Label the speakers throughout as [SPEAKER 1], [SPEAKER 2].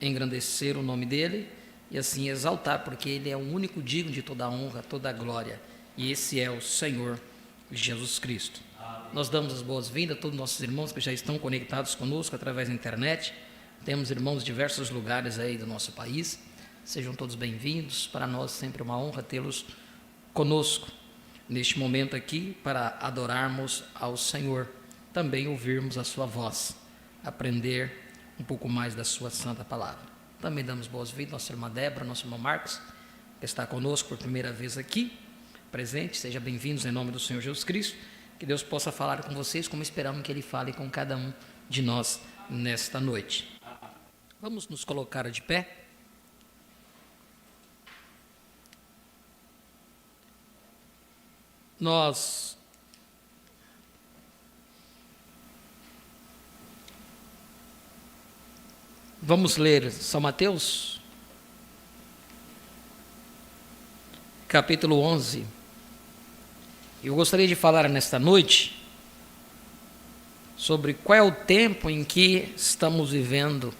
[SPEAKER 1] engrandecer o nome dele e assim exaltar, porque ele é o único digno de toda a honra, toda a glória, e esse é o Senhor Jesus Cristo. Nós damos as boas-vindas a todos os nossos irmãos que já estão conectados conosco através da internet. Temos irmãos de diversos lugares aí do nosso país. Sejam todos bem-vindos. Para nós sempre é uma honra tê-los conosco neste momento aqui para adorarmos ao Senhor, também ouvirmos a sua voz, aprender um pouco mais da sua santa palavra. Também damos boas-vindas à nossa irmã Débora, nosso irmão Marcos, que está conosco por primeira vez aqui, presente. Sejam bem-vindos em nome do Senhor Jesus Cristo. Que Deus possa falar com vocês como esperamos que Ele fale com cada um de nós nesta noite. Vamos nos colocar de pé. Nós vamos ler São Mateus, capítulo 11. Eu gostaria de falar nesta noite sobre qual é o tempo em que estamos vivendo.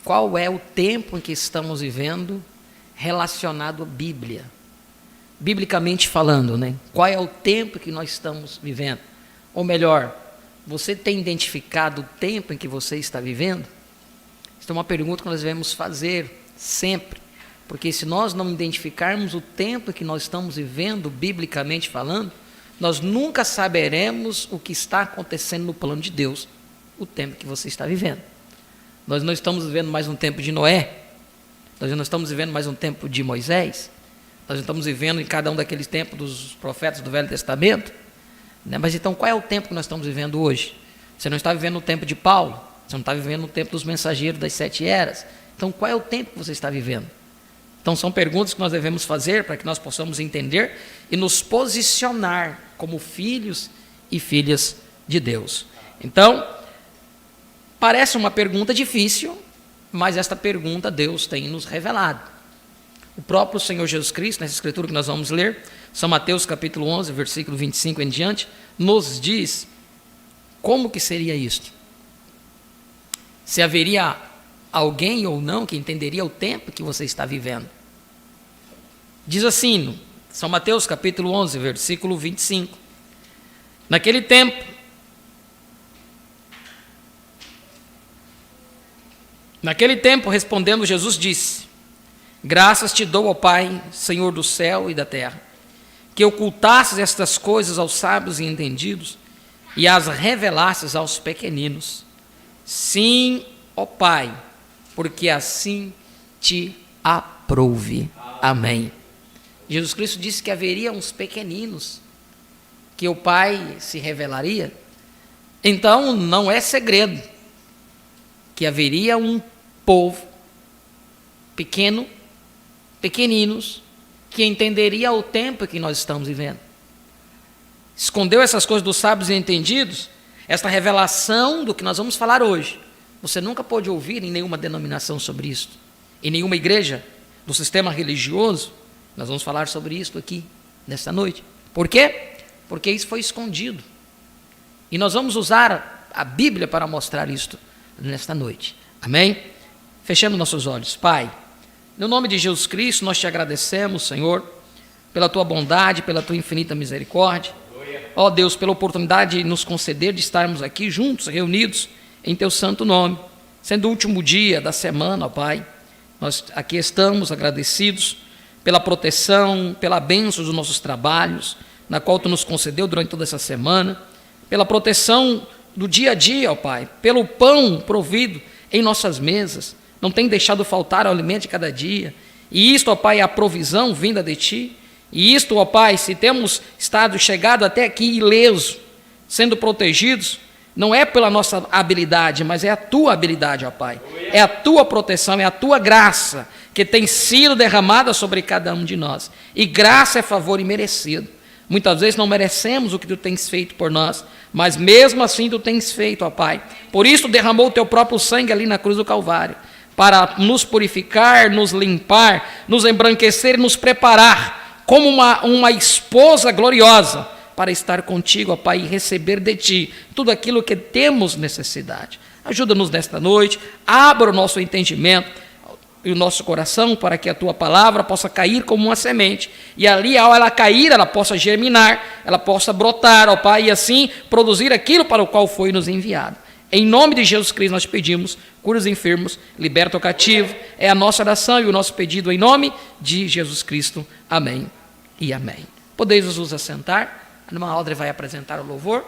[SPEAKER 1] Qual é o tempo em que estamos vivendo relacionado à Bíblia? Biblicamente falando, né? Qual é o tempo que nós estamos vivendo? Ou melhor, você tem identificado o tempo em que você está vivendo? Esta é uma pergunta que nós devemos fazer sempre. Porque se nós não identificarmos o tempo que nós estamos vivendo, biblicamente falando, nós nunca saberemos o que está acontecendo no plano de Deus, o tempo que você está vivendo. Nós não estamos vivendo mais um tempo de Noé, nós não estamos vivendo mais um tempo de Moisés, nós não estamos vivendo em cada um daqueles tempos dos profetas do Velho Testamento, né? Mas então qual é o tempo que nós estamos vivendo hoje? Você não está vivendo no tempo de Paulo, você não está vivendo no tempo dos mensageiros das 7 eras, então qual é o tempo que você está vivendo? Então são perguntas que nós devemos fazer para que nós possamos entender e nos posicionar como filhos e filhas de Deus. Então, parece uma pergunta difícil, mas esta pergunta Deus tem nos revelado. O próprio Senhor Jesus Cristo, nessa escritura que nós vamos ler, São Mateus capítulo 11, versículo 25 em diante, nos diz como que seria isto. Se haveria alguém ou não que entenderia o tempo que você está vivendo. Diz assim, São Mateus capítulo 11, versículo 25. Naquele tempo, respondendo Jesus disse: graças te dou, ó Pai, Senhor do céu e da terra, que ocultasses estas coisas aos sábios e entendidos e as revelasses aos pequeninos. Sim, ó Pai, porque assim te aprouve. Amém. Jesus Cristo disse que haveria uns pequeninos que o Pai se revelaria. Então não é segredo que haveria um povo pequeninos, que entenderia o tempo que nós estamos vivendo. Escondeu essas coisas dos sábios e entendidos, esta revelação do que nós vamos falar hoje. Você nunca pôde ouvir em nenhuma denominação sobre isso, em nenhuma igreja do sistema religioso. Nós vamos falar sobre isso aqui, nesta noite. Por quê? Porque isso foi escondido. E nós vamos usar a Bíblia para mostrar isto nesta noite. Amém? Fechando nossos olhos. Pai, no nome de Jesus Cristo, nós te agradecemos, Senhor, pela tua bondade, pela tua infinita misericórdia. Ó Deus, pela oportunidade de nos conceder de estarmos aqui juntos, reunidos em teu santo nome, sendo o último dia da semana, ó Pai. Nós aqui estamos agradecidos pela proteção, pela bênção dos nossos trabalhos, na qual tu nos concedeu durante toda essa semana, pela proteção do dia a dia, ó Pai, pelo pão provido em nossas mesas, não tem deixado faltar o alimento de cada dia, e isto, ó Pai, é a provisão vinda de Ti, e isto, ó Pai, se temos chegado até aqui ileso, sendo protegidos, não é pela nossa habilidade, mas é a Tua habilidade, ó Pai, é a Tua proteção, é a Tua graça, que tem sido derramada sobre cada um de nós, e graça é favor imerecido. Muitas vezes não merecemos o que Tu tens feito por nós, mas mesmo assim Tu tens feito, ó Pai. Por isso derramou o Teu próprio sangue ali na cruz do Calvário, para nos purificar, nos limpar, nos embranquecer e nos preparar como uma esposa gloriosa para estar contigo, ó Pai, e receber de Ti tudo aquilo que temos necessidade. Ajuda-nos nesta noite, abra o nosso entendimento e o nosso coração para que a tua palavra possa cair como uma semente. E ali, ao ela cair, ela possa germinar, ela possa brotar, ó Pai, e assim produzir aquilo para o qual foi nos enviado. Em nome de Jesus Cristo nós pedimos, cura os enfermos, liberta o cativo. É a nossa oração e o nosso pedido em nome de Jesus Cristo. Amém e amém. Podeis vos assentar. A irmã Audrey vai apresentar o louvor.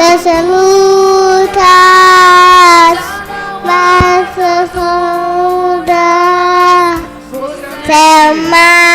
[SPEAKER 2] Dessa luta, nossa sonda, céu maga,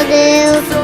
[SPEAKER 2] Deus,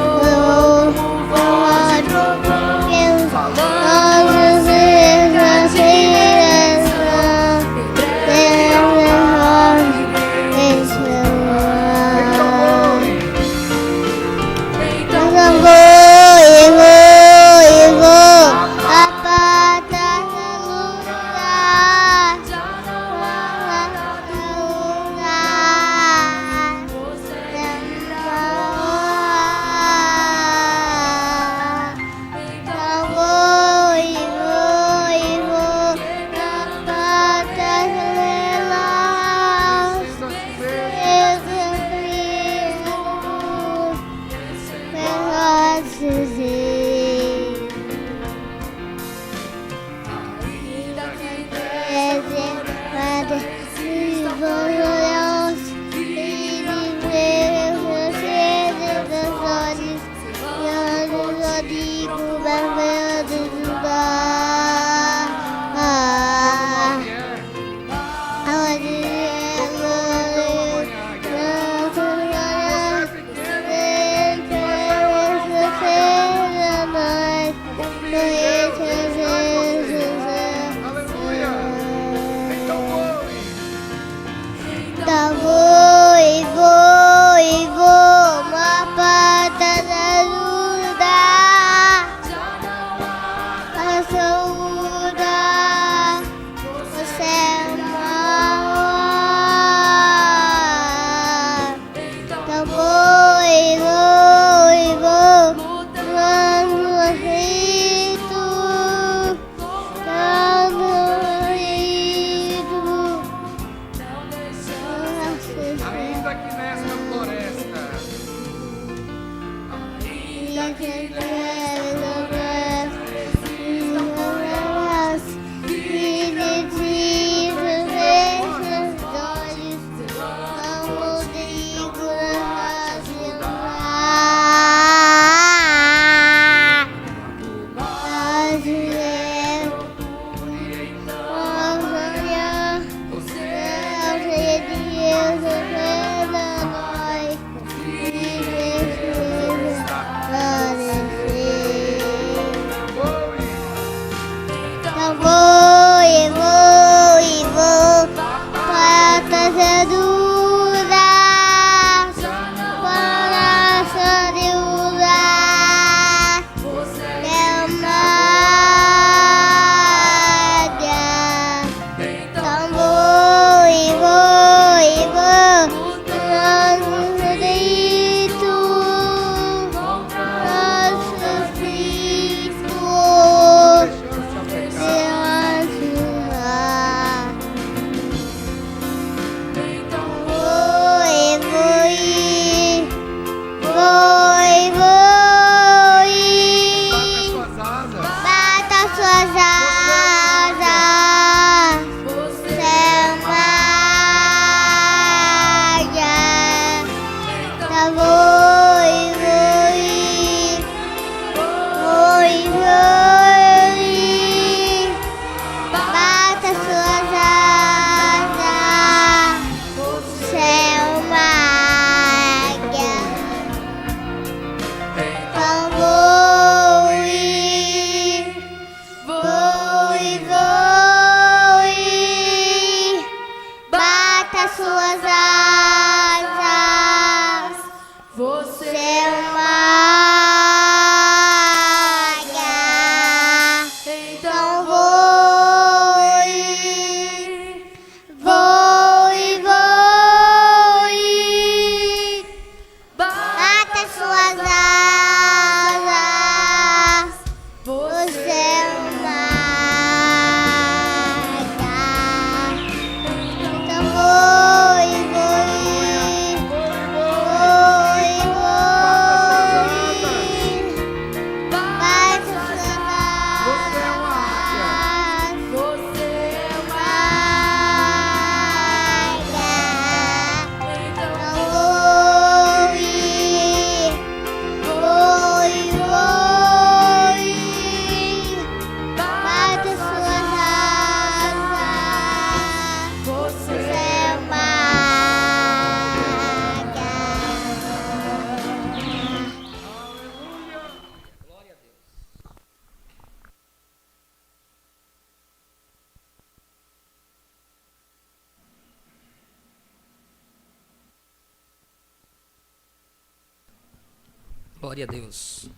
[SPEAKER 1] Glória a Deus.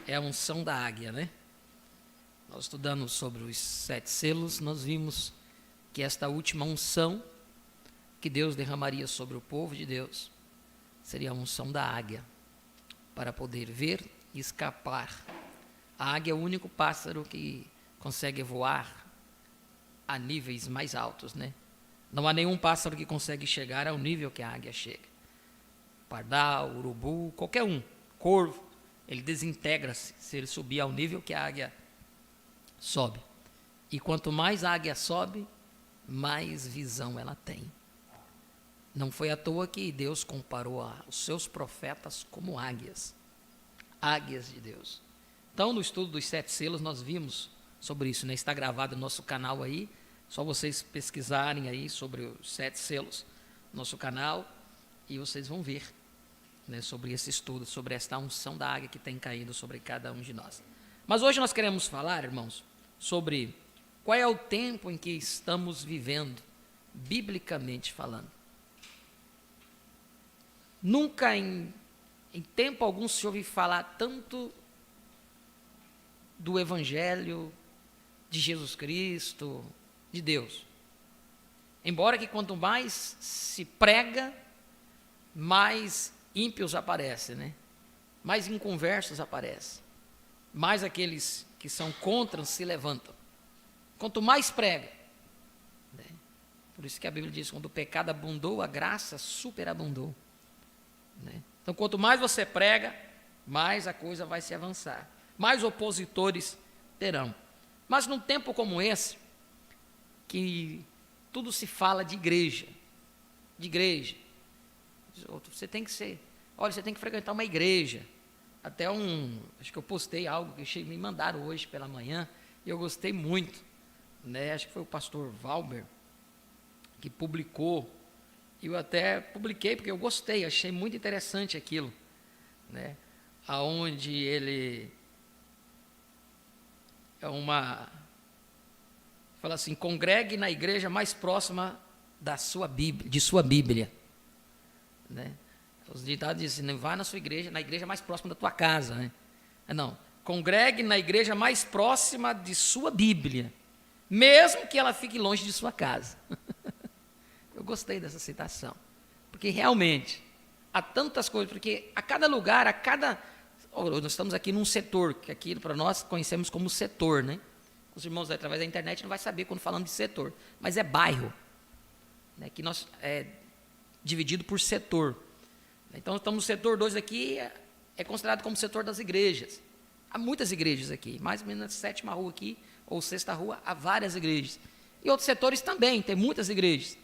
[SPEAKER 1] É a unção da águia, né? Nós estudando sobre os 7 selos, nós vimos que esta última unção que Deus derramaria sobre o povo de Deus seria a unção da águia, para poder ver e escapar. A águia é o único pássaro que consegue voar a níveis mais altos, né? Não há nenhum pássaro que consegue chegar ao nível que a águia chega. Pardal, urubu, qualquer um, corvo, ele desintegra-se se ele subir ao nível que a águia sobe. E quanto mais a águia sobe, mais visão ela tem. Não foi à toa que Deus comparou os seus profetas como águias. Águias de Deus. Então, no estudo dos 7 selos, nós vimos sobre isso, né? Está gravado no nosso canal aí. Só vocês pesquisarem aí sobre os 7 selos no nosso canal e vocês vão ver, né, sobre esse estudo, sobre esta unção da águia que tem caído sobre cada um de nós. Mas hoje nós queremos falar, irmãos, sobre qual é o tempo em que estamos vivendo, biblicamente falando. Nunca em tempo algum se ouve falar tanto do Evangelho, de Jesus Cristo, de Deus. Embora que quanto mais se prega, mais ímpios aparecem, né? Mais inconversos aparecem. Mais aqueles que são contra se levantam. Quanto mais prega, né? Por isso que a Bíblia diz, quando o pecado abundou, a graça superabundou, né? Então, quanto mais você prega, mais a coisa vai se avançar. Mais opositores terão. Mas num tempo como esse, que tudo se fala de igreja, você tem que ser, olha, você tem que frequentar uma igreja. Até acho que eu postei algo que me mandaram hoje pela manhã, e eu gostei muito, né? Acho que foi o pastor Valber que publicou. Eu até publiquei porque eu gostei, achei muito interessante aquilo, né? Aonde ele fala assim: congregue na igreja mais próxima de sua Bíblia, né? Os ditados dizem, não vá na sua igreja, na igreja mais próxima da tua casa, né? Não, congregue na igreja mais próxima de sua Bíblia, mesmo que ela fique longe de sua casa. Eu gostei dessa citação, porque realmente há tantas coisas, porque a cada lugar, nós estamos aqui num setor, que aqui para nós conhecemos como setor, né? Os irmãos através da internet não vai saber quando falando de setor, mas é bairro, né? Que nós dividido por setor. Então estamos no setor 2 aqui, é considerado como setor das igrejas. Há muitas igrejas aqui, mais ou menos na 7ª rua aqui, ou 6ª rua, há várias igrejas. E outros setores também, tem muitas igrejas,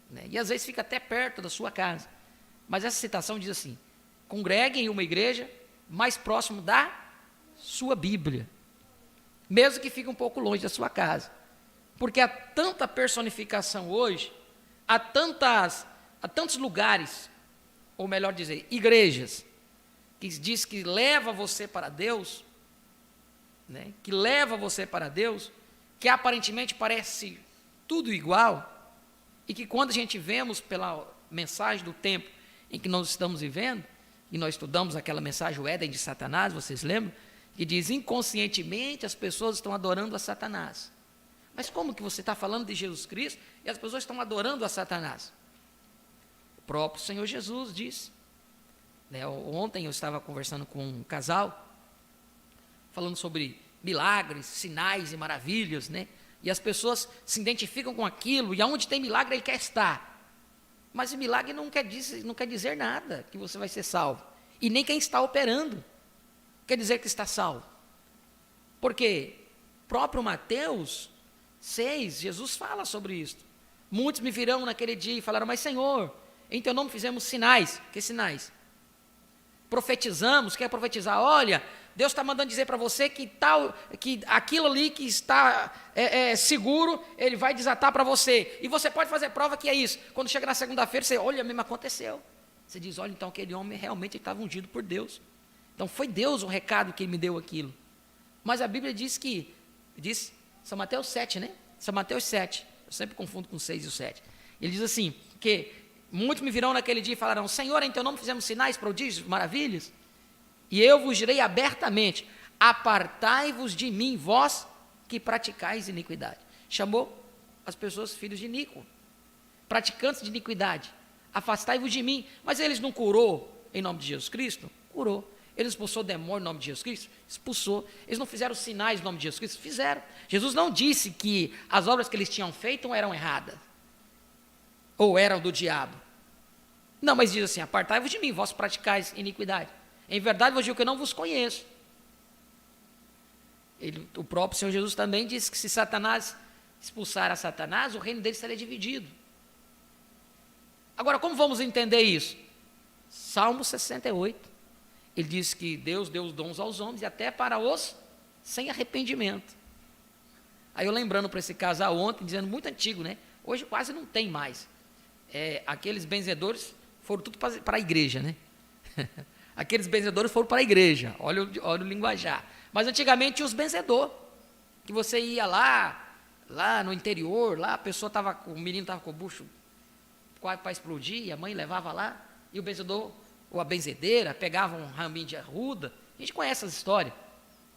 [SPEAKER 1] né? E às vezes fica até perto da sua casa. Mas essa citação diz assim: congregue em uma igreja mais próximo da sua Bíblia, mesmo que fique um pouco longe da sua casa. Porque há tanta personificação hoje, há tantos lugares, ou melhor dizer, igrejas, que diz que leva você para Deus, né? Que leva você para Deus, que aparentemente parece tudo igual, e que quando a gente vemos pela mensagem do tempo em que nós estamos vivendo, e nós estudamos aquela mensagem, o Éden de Satanás, vocês lembram? Que diz, inconscientemente as pessoas estão adorando a Satanás. Mas como que você está falando de Jesus Cristo e as pessoas estão adorando a Satanás? O próprio Senhor Jesus disse, né? Ontem eu estava conversando com um casal, falando sobre milagres, sinais e maravilhas, né? E as pessoas se identificam com aquilo, e aonde tem milagre ele quer estar. Mas o milagre não quer dizer nada que você vai ser salvo. E nem quem está operando quer dizer que está salvo. Porque próprio Mateus 6, Jesus fala sobre isso. Muitos me virão naquele dia e falaram, mas Senhor, em teu nome fizemos sinais. Que sinais? Profetizamos, quer profetizar? Olha, Deus está mandando dizer para você que aquilo ali que está seguro, Ele vai desatar para você. E você pode fazer prova que é isso. Quando chega na segunda-feira, você olha, mesmo aconteceu. Você diz, olha, então aquele homem realmente estava ungido por Deus. Então foi Deus o recado que Ele me deu aquilo. Mas a Bíblia diz São Mateus 7, né? São Mateus 7. Eu sempre confundo com 6 e o 7. Ele diz assim, que muitos me virão naquele dia e falarão, Senhor, em teu nome fizemos sinais, prodígios, maravilhas. E eu vos direi abertamente: apartai-vos de mim, vós que praticais iniquidade. Chamou as pessoas filhos de Níquo, praticantes de iniquidade. Afastai-vos de mim. Mas eles não curou em nome de Jesus Cristo? Curou. Ele expulsou o demônio em nome de Jesus Cristo? Expulsou. Eles não fizeram sinais em nome de Jesus Cristo? Fizeram. Jesus não disse que as obras que eles tinham feito eram erradas, ou eram do diabo. Não, mas diz assim: apartai-vos de mim, vós praticais iniquidade. Em verdade vos digo que eu não vos conheço. O próprio Senhor Jesus também disse que se Satanás expulsar a Satanás, o reino dele seria dividido. Agora, como vamos entender isso? Salmo 68. Ele diz que Deus deu os dons aos homens e até para os sem arrependimento. Aí eu lembrando para esse casal ontem, dizendo muito antigo, né? Hoje quase não tem mais. Aqueles benzedores foram tudo para a igreja, né? Aqueles benzedores foram para a igreja, olha o linguajar. Mas antigamente tinha os benzedores, que você ia lá no interior, lá a pessoa estava, o menino estava com o bucho quase para explodir, e a mãe levava lá, e o benzedor, ou a benzedeira, pegava um raminho de arruda, a gente conhece essa história,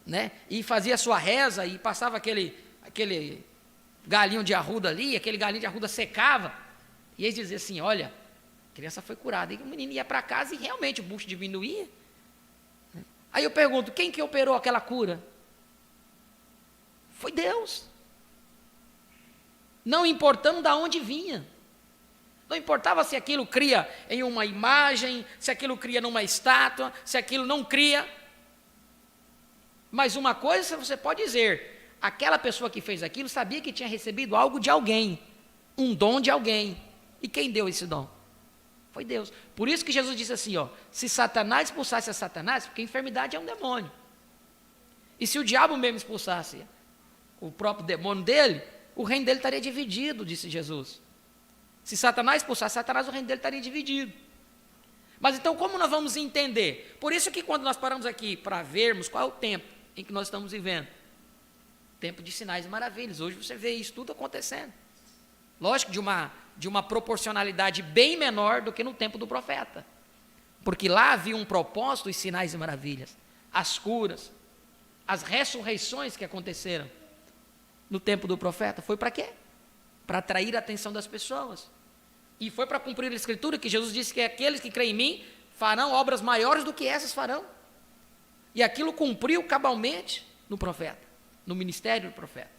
[SPEAKER 1] né? E fazia a sua reza, e passava aquele galinho de arruda ali, aquele galinho de arruda secava, e eles diziam assim: olha, a criança foi curada. E o menino ia para casa e realmente o bucho diminuía. Aí eu pergunto: quem que operou aquela cura? Foi Deus. Não importando de onde vinha. Não importava se aquilo cria em uma imagem, se aquilo cria numa estátua, se aquilo não cria. Mas uma coisa você pode dizer: aquela pessoa que fez aquilo sabia que tinha recebido algo de alguém, um dom de alguém. E quem deu esse dom? Foi Deus. Por isso que Jesus disse assim, ó: se Satanás expulsasse a Satanás, porque a enfermidade é um demônio. E se o diabo mesmo expulsasse o próprio demônio dele, o reino dele estaria dividido, disse Jesus. Se Satanás expulsasse Satanás, o reino dele estaria dividido. Mas então como nós vamos entender? Por isso que quando nós paramos aqui para vermos qual é o tempo em que nós estamos vivendo, tempo de sinais e maravilhas. Hoje você vê isso tudo acontecendo. Lógico, de uma proporcionalidade bem menor do que no tempo do profeta. Porque lá havia um propósito, os sinais e maravilhas, as curas, as ressurreições que aconteceram. No tempo do profeta, foi para quê? Para atrair a atenção das pessoas. E foi para cumprir a escritura que Jesus disse que aqueles que creem em mim farão obras maiores do que essas farão. E aquilo cumpriu cabalmente no profeta, no ministério do profeta.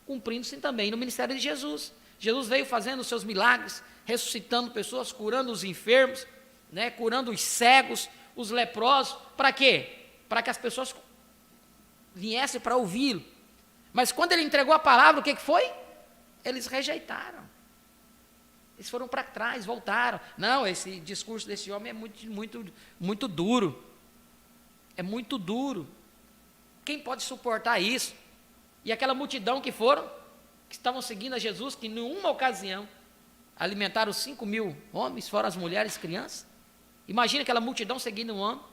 [SPEAKER 1] Cumprindo-se também no ministério de Jesus. Jesus veio fazendo os seus milagres, ressuscitando pessoas, curando os enfermos, né, curando os cegos, os leprosos. Para quê? Para que as pessoas viessem para ouvi-lo. Mas quando ele entregou a palavra, o que foi? Eles rejeitaram. Eles foram para trás, voltaram. Não, esse discurso desse homem é muito duro. É muito duro. Quem pode suportar isso? E aquela multidão que estavam seguindo a Jesus, que em uma ocasião alimentaram 5.000 homens, fora as mulheres e crianças. Imagina aquela multidão seguindo um homem,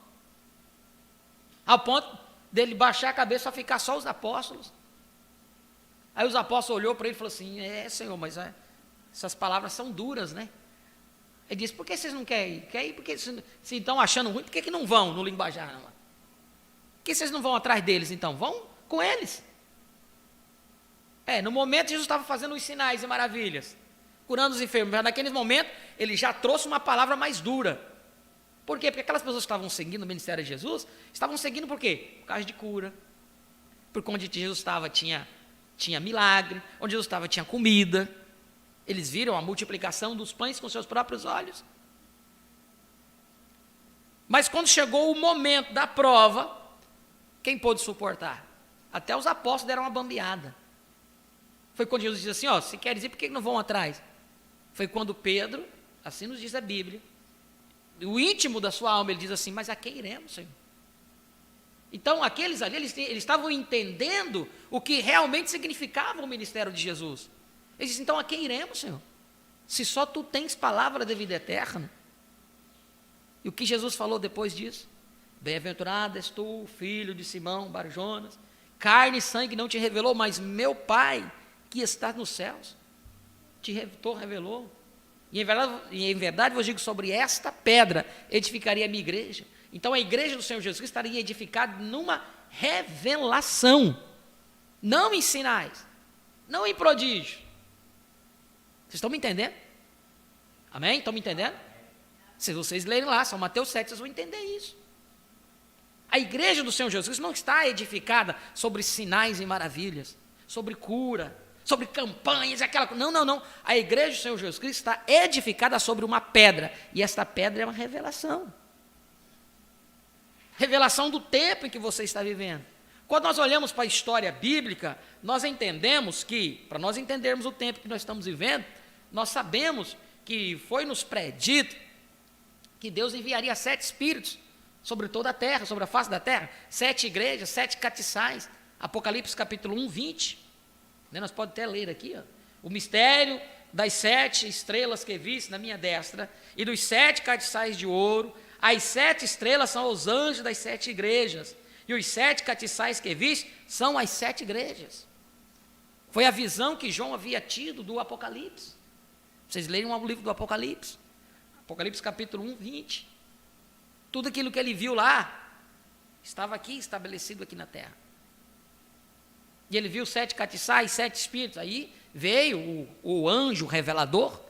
[SPEAKER 1] ao ponto dele baixar a cabeça e só ficar só os apóstolos. Aí os apóstolos olhou para ele e falou assim: Senhor, mas essas palavras são duras, né? Ele disse: por que vocês não querem ir? Quer ir porque se estão achando ruim, por que não vão no linguajar? Não? Por que vocês não vão atrás deles então? Vão com eles. No momento Jesus estava fazendo os sinais e maravilhas, curando os enfermos, mas naquele momento ele já trouxe uma palavra mais dura. Por quê? Porque aquelas pessoas que estavam seguindo o ministério de Jesus, estavam seguindo por quê? Por causa de cura. Porque onde Jesus estava tinha milagre, onde Jesus estava tinha comida. Eles viram a multiplicação dos pães com seus próprios olhos. Mas quando chegou o momento da prova, quem pôde suportar? Até os apóstolos deram uma bambeada. Foi quando Jesus disse assim: se quer dizer, por que não vão atrás? Foi quando Pedro, assim nos diz a Bíblia, o íntimo da sua alma, ele diz assim: mas a quem iremos, Senhor? Então aqueles ali, eles estavam entendendo o que realmente significava o ministério de Jesus. Eles dizem: então a quem iremos, Senhor? Se só tu tens palavra de vida eterna. E o que Jesus falou depois disso? Bem-aventurado és tu, filho de Simão Barjonas, carne e sangue não te revelou, mas meu Pai que está nos céus te revelou. E em verdade vos digo: sobre esta pedra edificaria a minha igreja, Então a igreja do Senhor Jesus Cristo estaria edificada numa revelação, não em sinais, não em prodígio. Vocês estão me entendendo? Amém? Estão me entendendo? Se vocês lerem lá, São Mateus 7, vocês vão entender isso. A igreja do Senhor Jesus Cristo não está edificada sobre sinais e maravilhas, sobre cura, sobre campanhas, aquela coisa. Não, não, não. A igreja do Senhor Jesus Cristo está edificada sobre uma pedra, e esta pedra é uma revelação. Revelação do tempo em que você está vivendo. Quando nós olhamos para a história bíblica, nós entendemos que, para nós entendermos o tempo que nós estamos vivendo, nós sabemos que foi nos predito que Deus enviaria 7 espíritos sobre toda a terra, sobre a face da terra, 7 igrejas, 7 castiçais, Apocalipse capítulo 1, 20, nós podemos até ler aqui, ó. O mistério das 7 estrelas que viste na minha destra, e dos 7 castiçais de ouro. As 7 estrelas são os anjos das 7 igrejas, e os 7 castiçais que viste são as 7 igrejas. Foi a visão que João havia tido do Apocalipse. Vocês leram o livro do Apocalipse, Apocalipse capítulo 1, 20. Tudo aquilo que ele viu lá, estava aqui, estabelecido aqui na terra. E ele viu 7 castiçais, 7 espíritos. Aí veio o anjo revelador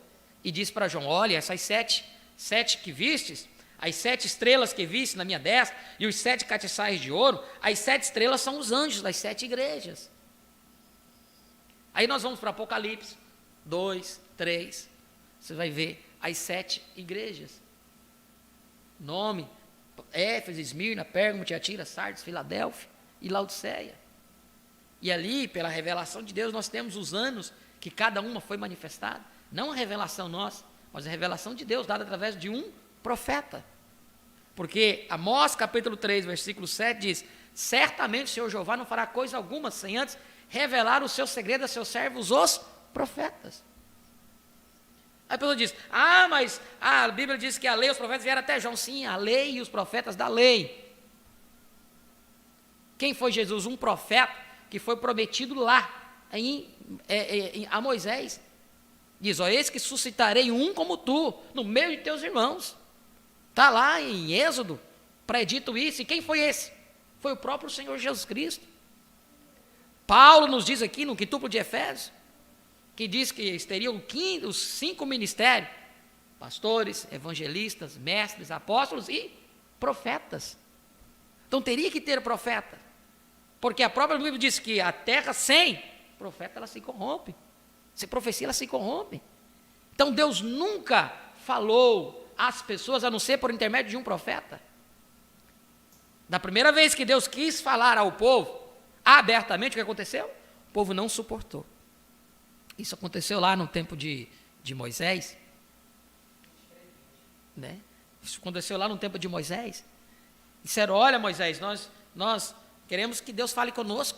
[SPEAKER 1] e disse para João: olha, essas 7 que vistes, as 7 estrelas que viste na minha destra, e os 7 castiçais de ouro, as 7 estrelas são os anjos das 7 igrejas. Aí nós vamos para Apocalipse 2, 3, você vai ver as 7 igrejas. Nome: Éfeso, Esmirna, Pérgamo, Tiatira, Sardes, Filadélfia e Laodiceia. E ali, pela revelação de Deus, nós temos os anos que cada uma foi manifestada. Não a revelação nossa, mas a revelação de Deus, dada através de um profeta. Porque Amós capítulo 3, versículo 7 diz: certamente o Senhor Jeová não fará coisa alguma sem antes revelar o seu segredo a seus servos, os profetas. Aí a pessoa diz: mas a Bíblia diz que a lei e os profetas vieram até João. Sim, a lei e os profetas da lei. Quem foi Jesus? Um profeta que foi prometido lá a Moisés. Diz: eis que suscitarei um como tu, no meio de teus irmãos. Está lá em Êxodo, predito isso. E quem foi esse? Foi o próprio Senhor Jesus Cristo. Paulo nos diz aqui no quintuplo de Efésios, que diz que teriam os 5 ministérios: pastores, evangelistas, mestres, apóstolos e profetas. Então teria que ter profeta, porque a própria Bíblia diz que a terra sem profeta ela se corrompe, sem profecia ela se corrompe. Então Deus nunca falou às pessoas a não ser por intermédio de um profeta. Da primeira vez que Deus quis falar ao povo abertamente, o que aconteceu? O povo não suportou. Isso aconteceu lá no tempo de Moisés, né? Isso aconteceu lá no tempo de Moisés. Disseram: olha, Moisés, nós queremos que Deus fale conosco.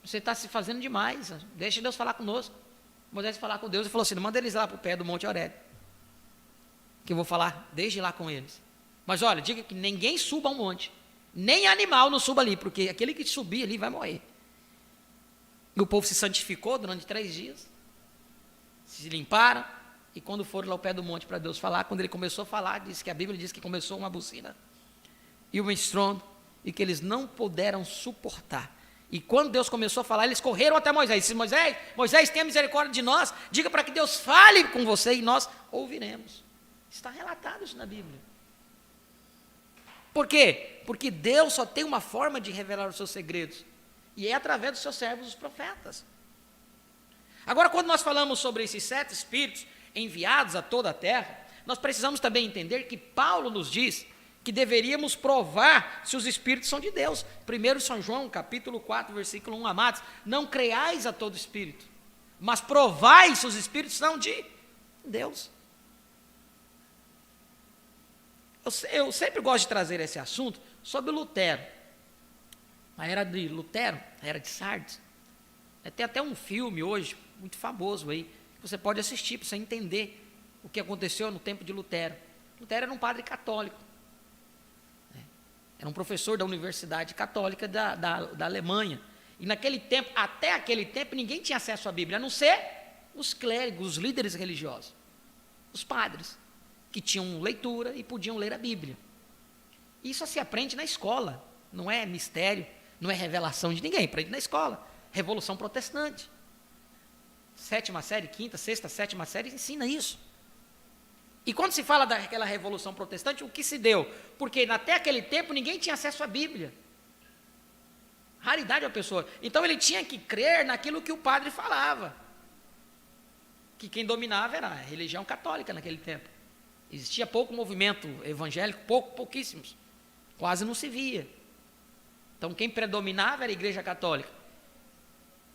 [SPEAKER 1] Você está se fazendo demais, deixa Deus falar conosco. Moisés falar com Deus e falou assim: manda eles lá para o pé do Monte Horebe, que eu vou falar desde lá com eles. Mas olha, diga que ninguém suba ao monte, nem animal não suba ali, porque aquele que subir ali vai morrer. E o povo se santificou durante 3 dias, se limparam, e quando foram lá ao pé do monte para Deus falar, quando ele começou a falar, diz que a Bíblia diz que começou uma buzina e um estrondo, e que eles não puderam suportar. E quando Deus começou a falar, eles correram até Moisés. Disse: Moisés, tenha misericórdia de nós, diga para que Deus fale com você e nós ouviremos. Está relatado isso na Bíblia. Por quê? Porque Deus só tem uma forma de revelar os seus segredos, e é através dos seus servos, os profetas. Agora, quando nós falamos sobre esses 7 espíritos enviados a toda a terra, nós precisamos também entender que Paulo nos diz que deveríamos provar se os espíritos são de Deus. 1 São João, capítulo 4, versículo 1, amados, não creais a todo espírito, mas provai se os espíritos são de Deus. Eu sempre gosto de trazer esse assunto sobre Lutero. A era de Lutero, a era de Sardes. Tem até um filme hoje, muito famoso aí, que você pode assistir para você entender o que aconteceu no tempo de Lutero. Lutero era um padre católico. Era um professor da Universidade Católica da Alemanha. E naquele tempo, até aquele tempo, ninguém tinha acesso à Bíblia, a não ser os clérigos, os líderes religiosos, os padres, que tinham leitura e podiam ler a Bíblia. Isso se aprende na escola, não é mistério, não é revelação de ninguém, aprende na escola. Revolução Protestante. 7ª série, 5ª, 6ª, 7ª série ensina isso. E quando se fala daquela Revolução Protestante, o que se deu? Porque até aquele tempo ninguém tinha acesso à Bíblia. Raridade a pessoa. Então ele tinha que crer naquilo que o padre falava. Que quem dominava era a religião católica naquele tempo. Existia pouco movimento evangélico, pouquíssimos. Quase não se via. Então quem predominava era a Igreja Católica.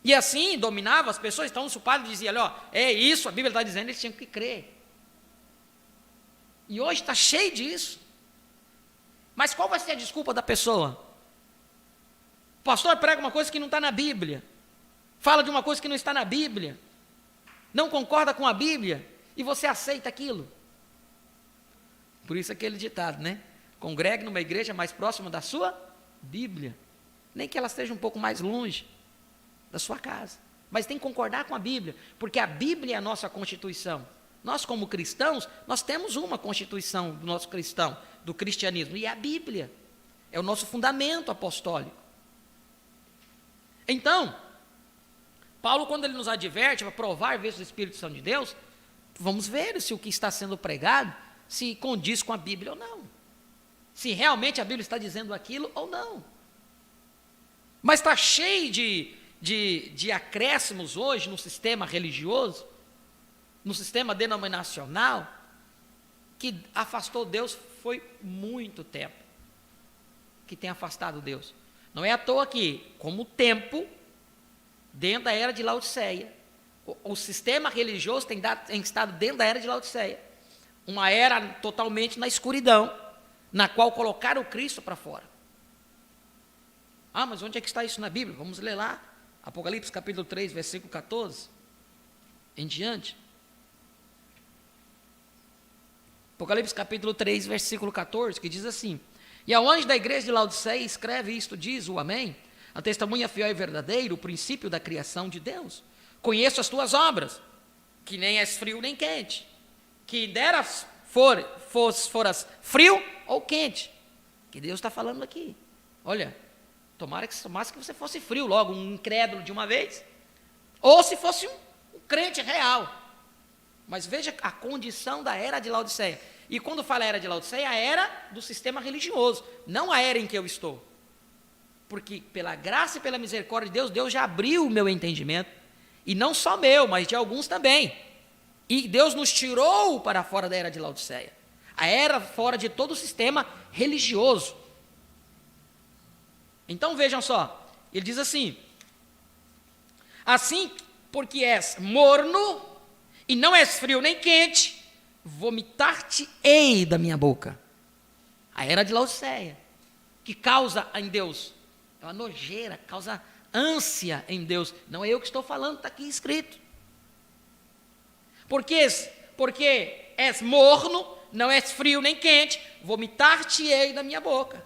[SPEAKER 1] E assim dominava as pessoas. Então se o padre dizia, olha, ó, é isso, a Bíblia está dizendo, eles tinham que crer. E hoje está cheio disso. Mas qual vai ser a desculpa da pessoa? O pastor prega uma coisa que não está na Bíblia. Fala de uma coisa que não está na Bíblia. Não concorda com a Bíblia. E você aceita aquilo. Por isso aquele ditado, né? Congregue numa igreja mais próxima da sua Bíblia. Nem que ela esteja um pouco mais longe da sua casa. Mas tem que concordar com a Bíblia. Porque a Bíblia é a nossa Constituição. Nós, como cristãos, nós temos uma Constituição do nosso cristão, do cristianismo. E é a Bíblia. É o nosso fundamento apostólico. Então, Paulo, quando ele nos adverte para provar vezes o Espírito Santo de Deus, vamos ver se o que está sendo pregado se condiz com a Bíblia ou não. Se realmente a Bíblia está dizendo aquilo ou não. Mas está cheio de acréscimos hoje no sistema religioso, no sistema denominacional, que afastou Deus foi muito tempo que tem afastado Deus. Não é à toa que, como tempo, dentro da era de Laodiceia, o sistema religioso tem estado dentro da era de Laodiceia, uma era totalmente na escuridão, na qual colocaram o Cristo para fora. Ah, mas onde é que está isso na Bíblia? Vamos ler lá, Apocalipse capítulo 3, versículo 14, em diante. Apocalipse capítulo 3, versículo 14, que diz assim: e ao anjo da igreja de Laodiceia escreve isto, diz o Amém, a testemunha fiel e verdadeira, o princípio da criação de Deus. Conheço as tuas obras, que nem és frio nem quente, que deras foras frio ou quente, que Deus está falando aqui. Olha, tomara que você fosse frio logo, um incrédulo de uma vez, ou se fosse um crente real. Mas veja a condição da era de Laodiceia. E quando fala era de Laodiceia, a era do sistema religioso, não a era em que eu estou. Porque pela graça e pela misericórdia de Deus, Deus já abriu o meu entendimento, e não só meu, mas de alguns também. E Deus nos tirou para fora da era de Laodiceia. A era fora de todo o sistema religioso. Então vejam só, ele diz assim: assim, porque és morno, e não és frio nem quente, vomitar-te-ei da minha boca. A era de Laodiceia, que causa em Deus, é uma nojeira, causa ânsia em Deus. Não é eu que estou falando, está aqui escrito. Porque és morno, não és frio nem quente, vomitar-te-ei da minha boca.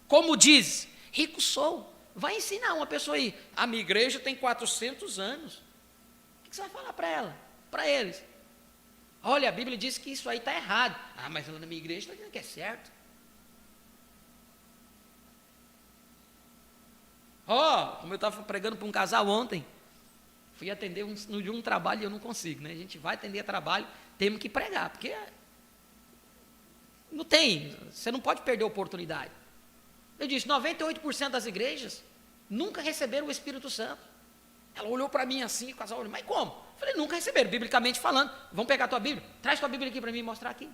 [SPEAKER 1] Como diz, rico sou. Vai ensinar uma pessoa aí, a minha igreja tem 400 anos. O que você vai falar para ela? Para eles? Olha, a Bíblia diz que isso aí está errado. Ah, mas na minha igreja está dizendo que é certo. Como eu estava pregando para um casal ontem, fui atender de um trabalho e eu não consigo, né? A gente vai atender trabalho, temos que pregar, porque não tem, você não pode perder a oportunidade. Eu disse, 98% das igrejas nunca receberam o Espírito Santo. Ela olhou para mim assim, o casal olhou, mas como? Eu falei, nunca receberam, biblicamente falando. Vamos pegar a tua Bíblia, traz tua Bíblia aqui para mim e mostrar aqui.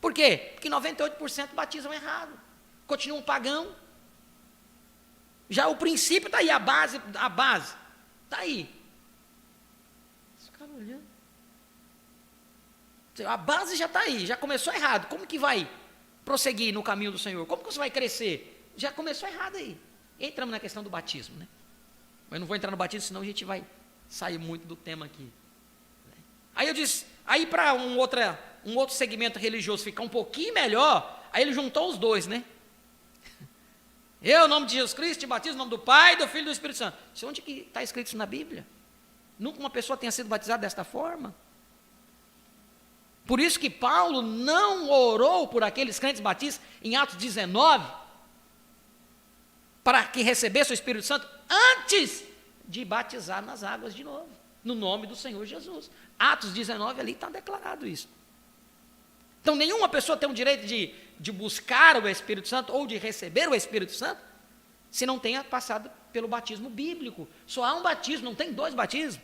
[SPEAKER 1] Por quê? Porque 98% batizam errado, continuam pagão. Já o princípio está aí, a base está aí. Esse cara olhando. A base já está aí, já começou errado. Como que vai prosseguir no caminho do Senhor? Como que você vai crescer? Já começou errado aí. Entramos na questão do batismo, né? Mas não vou entrar no batismo, senão a gente vai sair muito do tema aqui. Aí eu disse, aí para um outro segmento religioso ficar um pouquinho melhor, aí ele juntou os dois, né? Eu, em nome de Jesus Cristo, te batizo em nome do Pai, do Filho e do Espírito Santo. Onde que está escrito isso na Bíblia? Nunca uma pessoa tenha sido batizada desta forma. Por isso que Paulo não orou por aqueles crentes batistas em Atos 19, para que recebesse o Espírito Santo antes de batizar nas águas de novo, no nome do Senhor Jesus. Atos 19, ali está declarado isso. Então, nenhuma pessoa tem o direito de buscar o Espírito Santo ou de receber o Espírito Santo se não tenha passado pelo batismo bíblico. Só há um batismo, não tem dois batismos.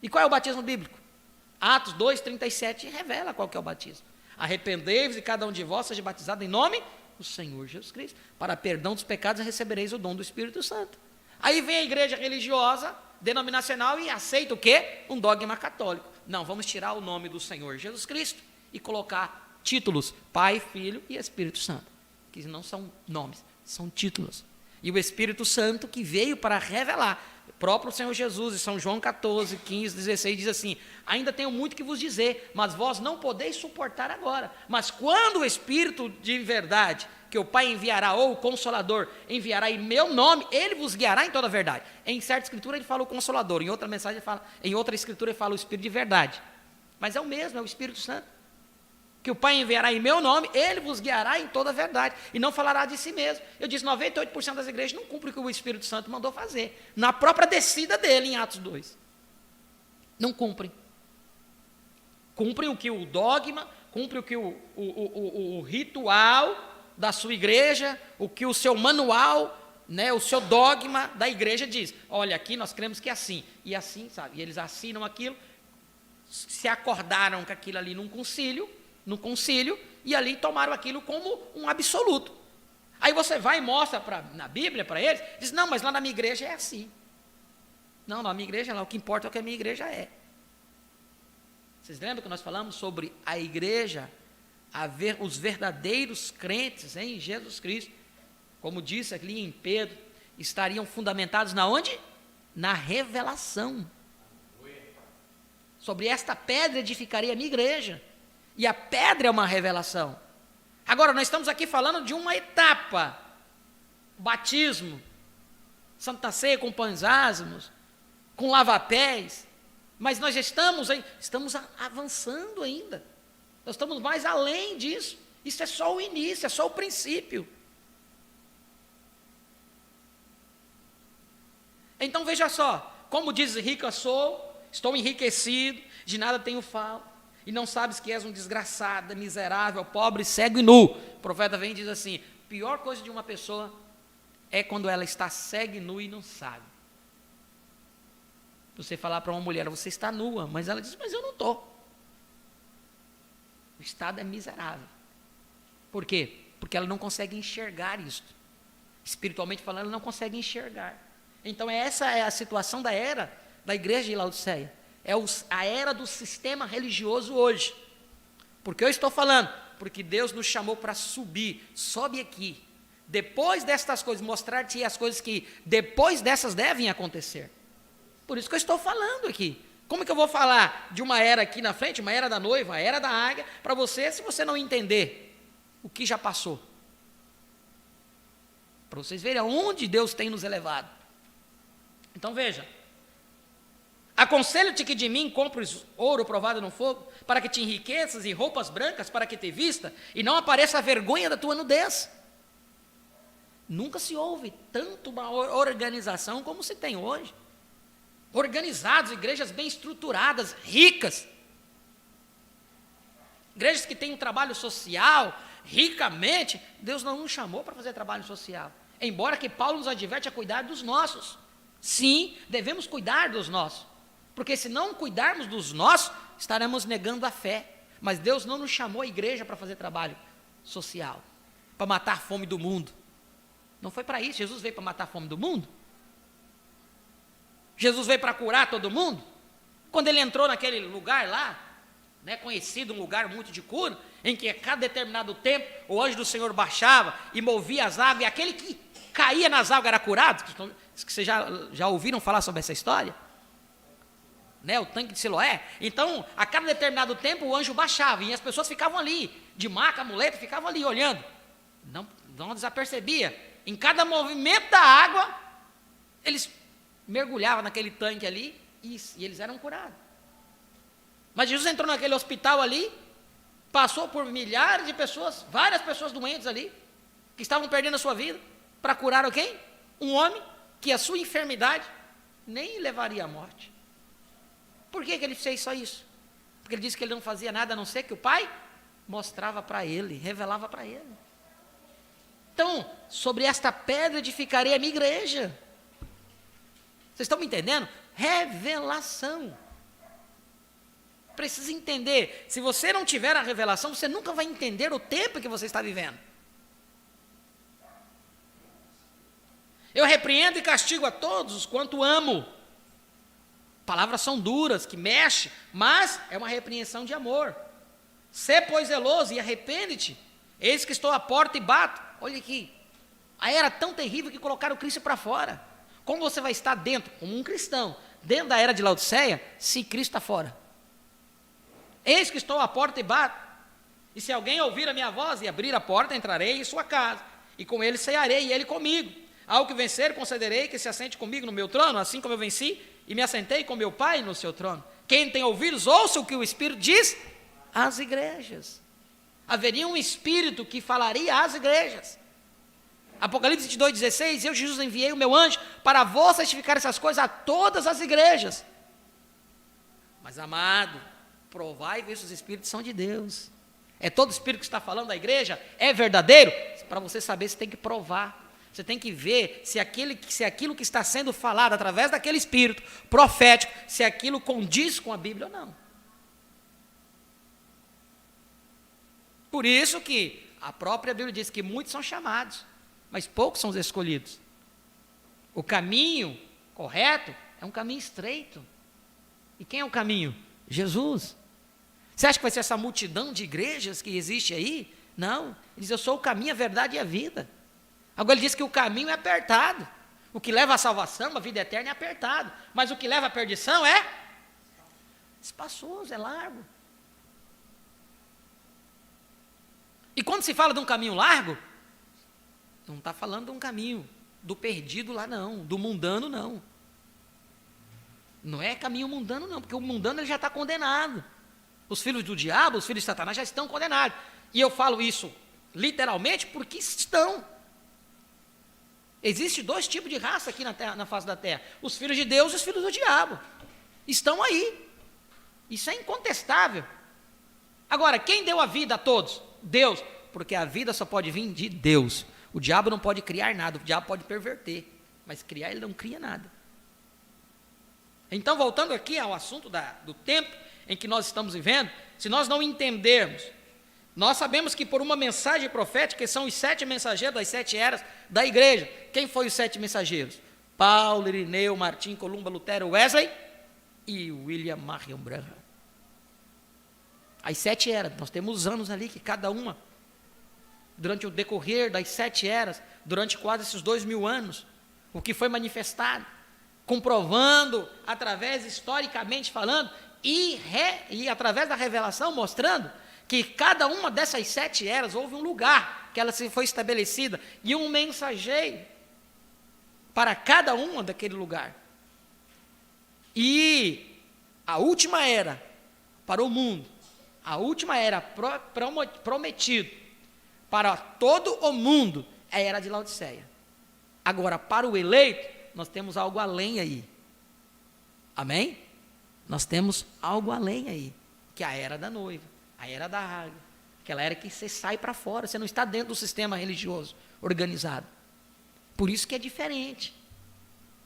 [SPEAKER 1] E qual é o batismo bíblico? Atos 2:37 revela qual que é o batismo. Arrependei-vos e cada um de vós seja batizado em nome do Senhor Jesus Cristo. Para perdão dos pecados recebereis o dom do Espírito Santo. Aí vem a igreja religiosa, denominacional, e aceita o quê? Um dogma católico. Não, vamos tirar o nome do Senhor Jesus Cristo e colocar títulos, Pai, Filho e Espírito Santo, que não são nomes, são títulos. E o Espírito Santo que veio para revelar. O próprio Senhor Jesus, em São João 14, 15, 16, diz assim: ainda tenho muito que vos dizer, mas vós não podeis suportar agora. Mas quando o Espírito de verdade, que o Pai enviará, ou o Consolador enviará em meu nome, ele vos guiará em toda a verdade. Em certa escritura ele fala o Consolador, em outra mensagem ele fala, em outra escritura ele fala o Espírito de verdade. Mas é o mesmo, é o Espírito Santo. Que o Pai enviará em meu nome, ele vos guiará em toda a verdade, e não falará de si mesmo. Eu disse, 98% das igrejas não cumprem o que o Espírito Santo mandou fazer, na própria descida dele, em Atos 2. Não cumprem. Cumprem o que o dogma, cumprem o que o ritual da sua igreja, o que o seu manual, né, o seu dogma da igreja diz. Olha, aqui nós cremos que é assim, e assim, sabe? E eles assinam aquilo, se acordaram com aquilo ali num concílio, e ali tomaram aquilo como um absoluto. Aí você vai e mostra na Bíblia para eles, diz, não, mas lá na minha igreja é assim. Não, na minha igreja lá, o que importa é o que a minha igreja é. Vocês lembram que nós falamos sobre a igreja, os verdadeiros crentes em Jesus Cristo, como disse ali em Pedro, estariam fundamentados na onde? Na revelação. Sobre esta pedra edificarei a minha igreja. E a pedra é uma revelação. Agora, nós estamos aqui falando de uma etapa. Batismo, Santa Ceia com pães ázimos, com lava-pés. Mas nós já estamos avançando ainda. Nós estamos mais além disso. Isso é só o início, é só o princípio. Então veja só, como diz rica sou, estou enriquecido, de nada tenho falta. E não sabes que és um desgraçado, miserável, pobre, cego e nu. O profeta vem e diz assim, a pior coisa de uma pessoa é quando ela está cega e nua e não sabe. Você falar para uma mulher, você está nua, mas ela diz, mas eu não estou. O estado é miserável. Por quê? Porque ela não consegue enxergar isto. Espiritualmente falando, ela não consegue enxergar. Então essa é a situação da era da igreja de Laodiceia. É a era do sistema religioso hoje. Porque eu estou falando, porque Deus nos chamou para subir, sobe aqui. Depois destas coisas, mostrar-te as coisas que depois dessas devem acontecer. Por isso que eu estou falando aqui. Como que eu vou falar de uma era aqui na frente, uma era da noiva, a era da águia, para você, se você não entender o que já passou? Para vocês verem aonde Deus tem nos elevado. Então veja. Aconselho-te que de mim compres ouro provado no fogo, para que te enriqueças e roupas brancas, para que te vista, e não apareça a vergonha da tua nudez. Nunca se houve tanto uma organização como se tem hoje. Organizados, igrejas bem estruturadas, ricas. Igrejas que têm um trabalho social, ricamente. Deus não nos chamou para fazer trabalho social. Embora que Paulo nos adverte a cuidar dos nossos. Sim, devemos cuidar dos nossos. Porque se não cuidarmos dos nossos, estaremos negando a fé. Mas Deus não nos chamou a igreja para fazer trabalho social, para matar a fome do mundo. Não foi para isso. Jesus veio para matar a fome do mundo? Jesus veio para curar todo mundo? Quando ele entrou naquele lugar lá, né, conhecido, um lugar muito de cura, em que a cada determinado tempo o anjo do Senhor baixava e movia as águas, e aquele que caía nas águas era curado. Vocês já ouviram falar sobre essa história? Né, o tanque de Siloé. Então, a cada determinado tempo o anjo baixava e as pessoas ficavam ali, de maca, muleta, ficavam ali olhando. Não desapercebia. Em cada movimento da água, eles mergulhavam naquele tanque ali e eles eram curados. Mas Jesus entrou naquele hospital ali, passou por milhares de pessoas, várias pessoas doentes ali, que estavam perdendo a sua vida, para curar o quem? Um homem que a sua enfermidade nem levaria à morte. Por que ele fez só isso? Porque ele disse que ele não fazia nada a não ser que o Pai mostrava para ele, revelava para ele. Então, sobre esta pedra edificarei a minha igreja. Vocês estão me entendendo? Revelação. Precisa entender. Se você não tiver a revelação, você nunca vai entender o tempo que você está vivendo. Eu repreendo e castigo a todos quanto amo. Palavras são duras, que mexem, mas é uma repreensão de amor. Sê, pois, zeloso e arrepende-te. Eis que estou à porta e bato. Olha aqui, a era tão terrível que colocaram Cristo para fora. Como você vai estar dentro, como um cristão, dentro da era de Laodiceia, se Cristo está fora? Eis que estou à porta e bato. E se alguém ouvir a minha voz e abrir a porta, entrarei em sua casa, e com ele cearei, e ele comigo. Ao que vencer, concederei que se assente comigo no meu trono, assim como eu venci e me assentei com meu Pai no seu trono. Quem tem ouvidos, ouça o que o Espírito diz às igrejas. Haveria um Espírito que falaria às igrejas. Apocalipse 22:16, eu, Jesus, enviei o meu anjo para vos testificar essas coisas a todas as igrejas. Mas, amado, provai e ver se os Espíritos são de Deus. É todo Espírito que está falando da igreja? É verdadeiro? Para você saber, você tem que provar. Você tem que ver se aquilo que está sendo falado através daquele Espírito profético, se aquilo condiz com a Bíblia ou não. Por isso que a própria Bíblia diz que muitos são chamados, mas poucos são os escolhidos. O caminho correto é um caminho estreito. E quem é o caminho? Jesus. Você acha que vai ser essa multidão de igrejas que existe aí? Não. Ele diz, eu sou o caminho, a verdade e a vida. Agora ele diz que o caminho é apertado. O que leva à salvação, a vida eterna é apertado. Mas o que leva à perdição é espaçoso, é largo. E quando se fala de um caminho largo, não está falando de um caminho do perdido lá não, do mundano não. Não é caminho mundano não, porque o mundano ele já está condenado. Os filhos do diabo, os filhos de Satanás já estão condenados. E eu falo isso literalmente porque estão. Existem dois tipos de raça aqui na face da terra. Os filhos de Deus e os filhos do diabo. Estão aí. Isso é incontestável. Agora, quem deu a vida a todos? Deus. Porque a vida só pode vir de Deus. O diabo não pode criar nada. O diabo pode perverter. Mas criar, ele não cria nada. Então, voltando aqui ao assunto do tempo em que nós estamos vivendo, se nós não entendermos, nós sabemos que por uma mensagem profética, que são os 7 mensageiros das 7 eras da igreja. Quem foi os 7 mensageiros? Paulo, Irineu, Martim, Columba, Lutero, Wesley e William Marion Branham. As 7 eras, nós temos anos ali que cada uma, durante o decorrer das 7 eras, durante quase esses 2000 anos, o que foi manifestado, comprovando, através, historicamente falando, e através da revelação, mostrando que cada uma dessas 7 eras houve um lugar que ela se foi estabelecida e um mensageiro para cada uma daquele lugar. E a última era para o mundo, a última era prometida para todo o mundo é a era de Laodiceia. Agora, para o eleito, nós temos algo além aí. Amém? Nós temos algo além aí, que é a era da noiva. A era da água, aquela era que você sai para fora, você não está dentro do sistema religioso organizado. Por isso que é diferente.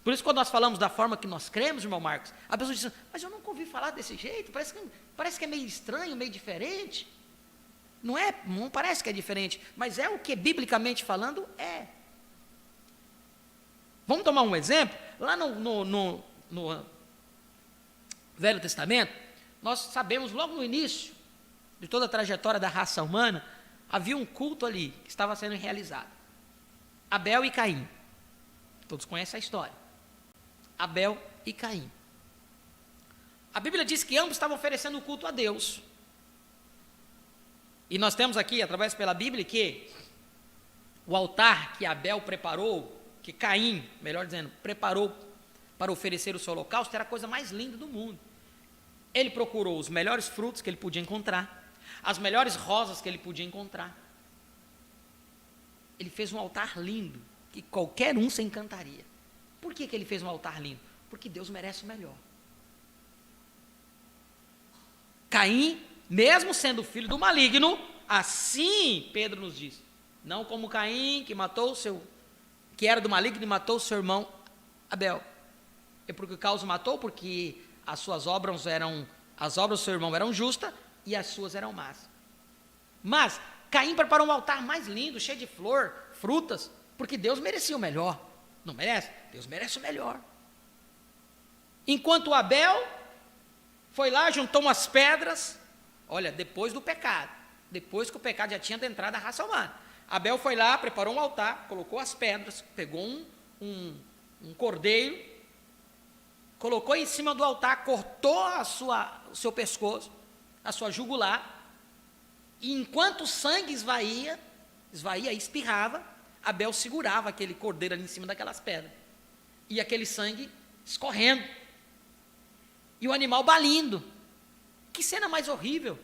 [SPEAKER 1] Por isso quando nós falamos da forma que nós cremos, irmão Marcos, a pessoa diz, mas eu nunca ouvi falar desse jeito, parece que é meio estranho, meio diferente. Não parece que é diferente, mas é o que biblicamente falando é. Vamos tomar um exemplo? Lá no Velho Testamento, nós sabemos logo no início, de toda a trajetória da raça humana, havia um culto ali que estava sendo realizado. Abel e Caim. Todos conhecem a história. Abel e Caim. A Bíblia diz que ambos estavam oferecendo culto a Deus. E nós temos aqui, através pela Bíblia, que o altar que Abel preparou, que Caim, melhor dizendo, preparou para oferecer o seu holocausto, era a coisa mais linda do mundo. Ele procurou os melhores frutos que ele podia encontrar, as melhores rosas que ele podia encontrar. Ele fez um altar lindo, que qualquer um se encantaria. Por que ele fez um altar lindo? Porque Deus merece o melhor. Caim, mesmo sendo filho do maligno, assim Pedro nos diz, não como Caim, que era do maligno e matou o seu irmão Abel. E por que causa matou? Porque as obras do seu irmão eram justas e as suas eram más. Mas Caim preparou um altar mais lindo, cheio de flor, frutas, porque Deus merecia o melhor. Não merece? Deus merece o melhor. Enquanto Abel foi lá, juntou umas pedras, olha, depois do pecado, depois que o pecado já tinha adentrado na raça humana. Abel foi lá, preparou um altar, colocou as pedras, pegou um cordeiro, colocou em cima do altar, cortou o seu pescoço, a sua jugular, e enquanto o sangue esvaía e espirrava, Abel segurava aquele cordeiro ali em cima daquelas pedras, e aquele sangue escorrendo, e o animal balindo. Que cena mais horrível.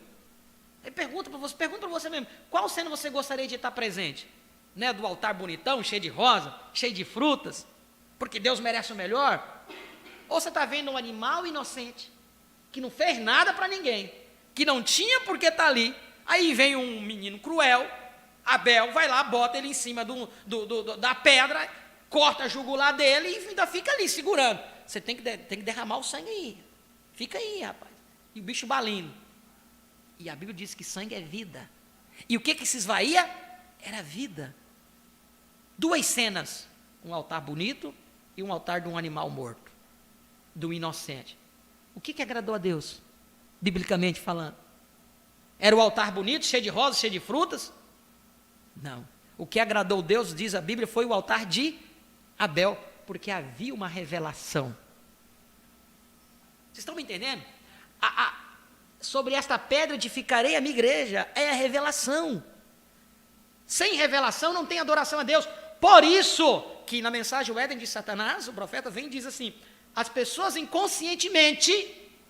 [SPEAKER 1] Pergunta para você mesmo, qual cena você gostaria de estar presente? Né, do altar bonitão, cheio de rosa, cheio de frutas, porque Deus merece o melhor? Ou você está vendo um animal inocente, que não fez nada para ninguém, que não tinha por que estar ali, aí vem um menino cruel, Abel vai lá, bota ele em cima da pedra, corta a jugular dele e ainda fica ali segurando. Você tem que derramar o sangue aí, fica aí, rapaz. E o bicho balindo. E a Bíblia diz que sangue é vida. E o que se esvaía? Era vida. Duas cenas, um altar bonito e um altar de um animal morto, do inocente. O que agradou a Deus, biblicamente falando? Era o altar bonito, cheio de rosas, cheio de frutas? Não. O que agradou Deus, diz a Bíblia, foi o altar de Abel, porque havia uma revelação. Vocês estão me entendendo? Sobre esta pedra edificarei a minha igreja, é a revelação. Sem revelação não tem adoração a Deus. Por isso que na mensagem o Éden de Satanás, o profeta vem e diz assim, as pessoas inconscientemente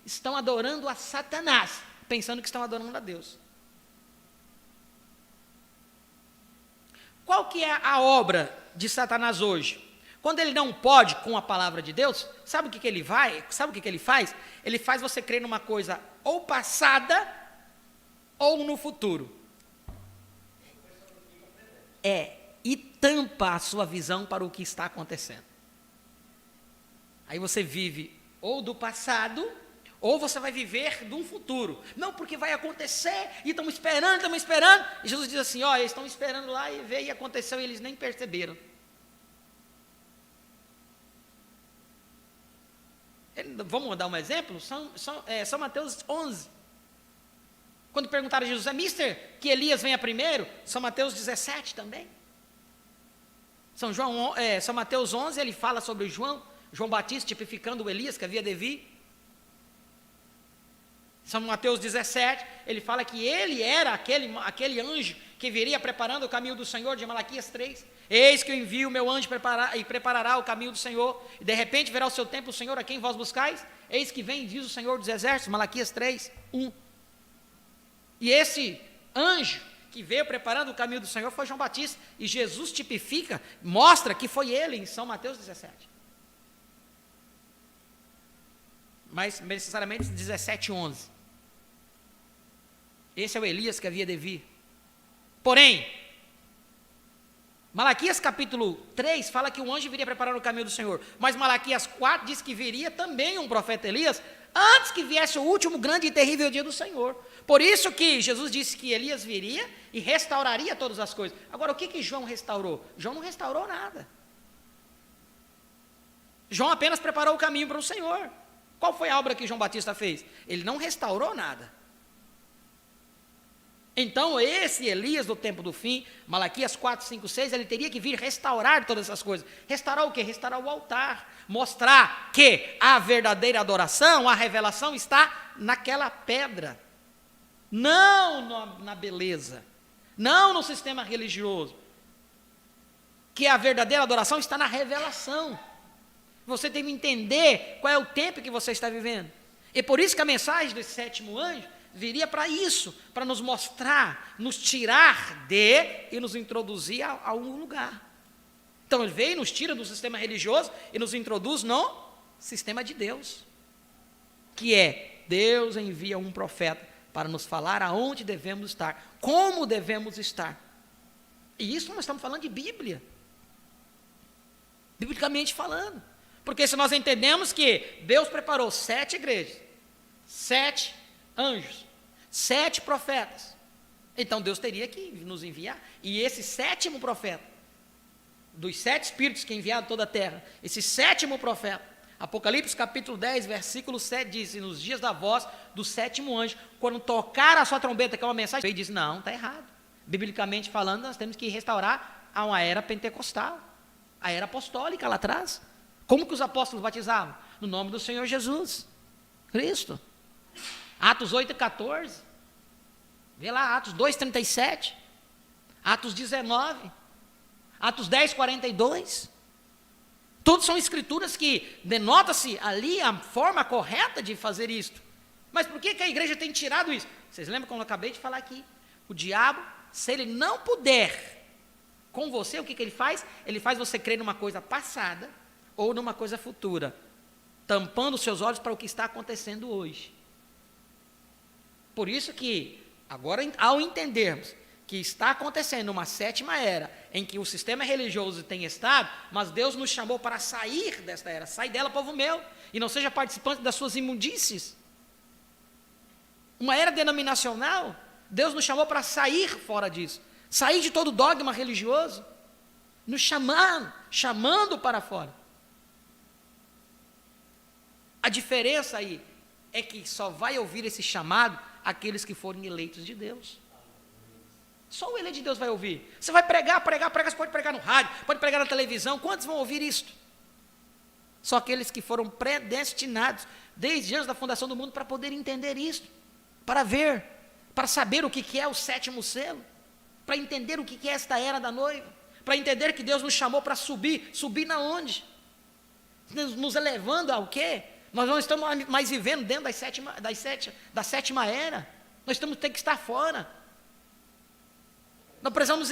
[SPEAKER 1] estão adorando a Satanás, pensando que estão adorando a Deus. Qual que é a obra de Satanás hoje? Quando ele não pode com a palavra de Deus, sabe o que ele faz? Ele faz você crer numa coisa ou passada ou no futuro. E tampa a sua visão para o que está acontecendo. Aí você vive ou do passado, ou você vai viver de um futuro. Não, porque vai acontecer, e estamos esperando. E Jesus diz assim, eles estão esperando lá e veio e aconteceu e eles nem perceberam. Vamos dar um exemplo? São Mateus 11. Quando perguntaram a Jesus, mister, que Elias venha primeiro? São Mateus 17 também. São Mateus 11, ele fala sobre João Batista tipificando o Elias que havia de vir. São Mateus 17, ele fala que ele era aquele anjo que viria preparando o caminho do Senhor, de Malaquias 3. Eis que eu envio o meu anjo e preparará o caminho do Senhor, e de repente verá o seu tempo o Senhor a quem vós buscais. Eis que vem, diz o Senhor dos Exércitos, Malaquias 3, 1. E esse anjo que veio preparando o caminho do Senhor foi João Batista, e Jesus tipifica, mostra que foi ele em São Mateus 17. Mas necessariamente 17, 11. Esse é o Elias que havia de vir. Porém, Malaquias capítulo 3 fala que o anjo viria preparar o caminho do Senhor, mas Malaquias 4 diz que viria também um profeta Elias, antes que viesse o último grande e terrível dia do Senhor. Por isso que Jesus disse que Elias viria e restauraria todas as coisas. Agora, o que João restaurou? João não restaurou nada. João apenas preparou o caminho para o Senhor. Qual foi a obra que João Batista fez? Ele não restaurou nada. Então, esse Elias do tempo do fim, Malaquias 4, 5, 6, ele teria que vir restaurar todas essas coisas. Restaurar o quê? Restaurar o altar. Mostrar que a verdadeira adoração, a revelação está naquela pedra. Não na beleza. Não no sistema religioso. Que a verdadeira adoração está na revelação. Você tem que entender qual é o tempo que você está vivendo. E por isso que a mensagem desse sétimo anjo viria para isso, para nos mostrar, nos tirar e nos introduzir a algum lugar. Então ele veio, nos tira do sistema religioso e nos introduz no sistema de Deus, que é Deus envia um profeta para nos falar aonde devemos estar, como devemos estar. E isso nós estamos falando de Bíblia, biblicamente falando, porque se nós entendemos que Deus preparou 7 igrejas, 7 anjos, 7 profetas, então Deus teria que nos enviar, e esse 7º profeta, dos 7 espíritos que enviaram toda a terra, esse 7º profeta, Apocalipse capítulo 10, versículo 7 diz, e nos dias da voz do 7º anjo, quando tocar a sua trombeta, que é uma mensagem, ele diz, não, está errado, biblicamente falando, nós temos que restaurar a uma era pentecostal, a era apostólica lá atrás. Como que os apóstolos batizavam? No nome do Senhor Jesus Cristo. Atos 8:14, vê lá, Atos 2:37, Atos 19, Atos 10:42, todos são escrituras que denota-se ali a forma correta de fazer isto. Mas por que a igreja tem tirado isso? Vocês lembram como eu acabei de falar aqui? O diabo, se ele não puder com você, o que ele faz? Ele faz você crer numa coisa passada ou numa coisa futura, tampando os seus olhos para o que está acontecendo hoje. Por isso que, agora ao entendermos que está acontecendo uma 7ª era, em que o sistema religioso tem estado, mas Deus nos chamou para sair desta era, sai dela, povo meu, e não seja participante das suas imundícies. Uma era denominacional, Deus nos chamou para sair fora disso, sair de todo dogma religioso, nos chamando para fora. A diferença aí é que só vai ouvir esse chamado aqueles que forem eleitos de Deus. Só o eleito de Deus vai ouvir. Você vai pregar, você pode pregar no rádio, pode pregar na televisão, quantos vão ouvir isto? Só aqueles que foram predestinados desde antes da fundação do mundo para poder entender isto, para ver, para saber o que é o 7º selo, para entender o que é esta era da noiva, para entender que Deus nos chamou para subir na onde? Nos elevando ao quê? Nós não estamos mais vivendo dentro da 7ª era, nós temos que estar fora. Nós precisamos,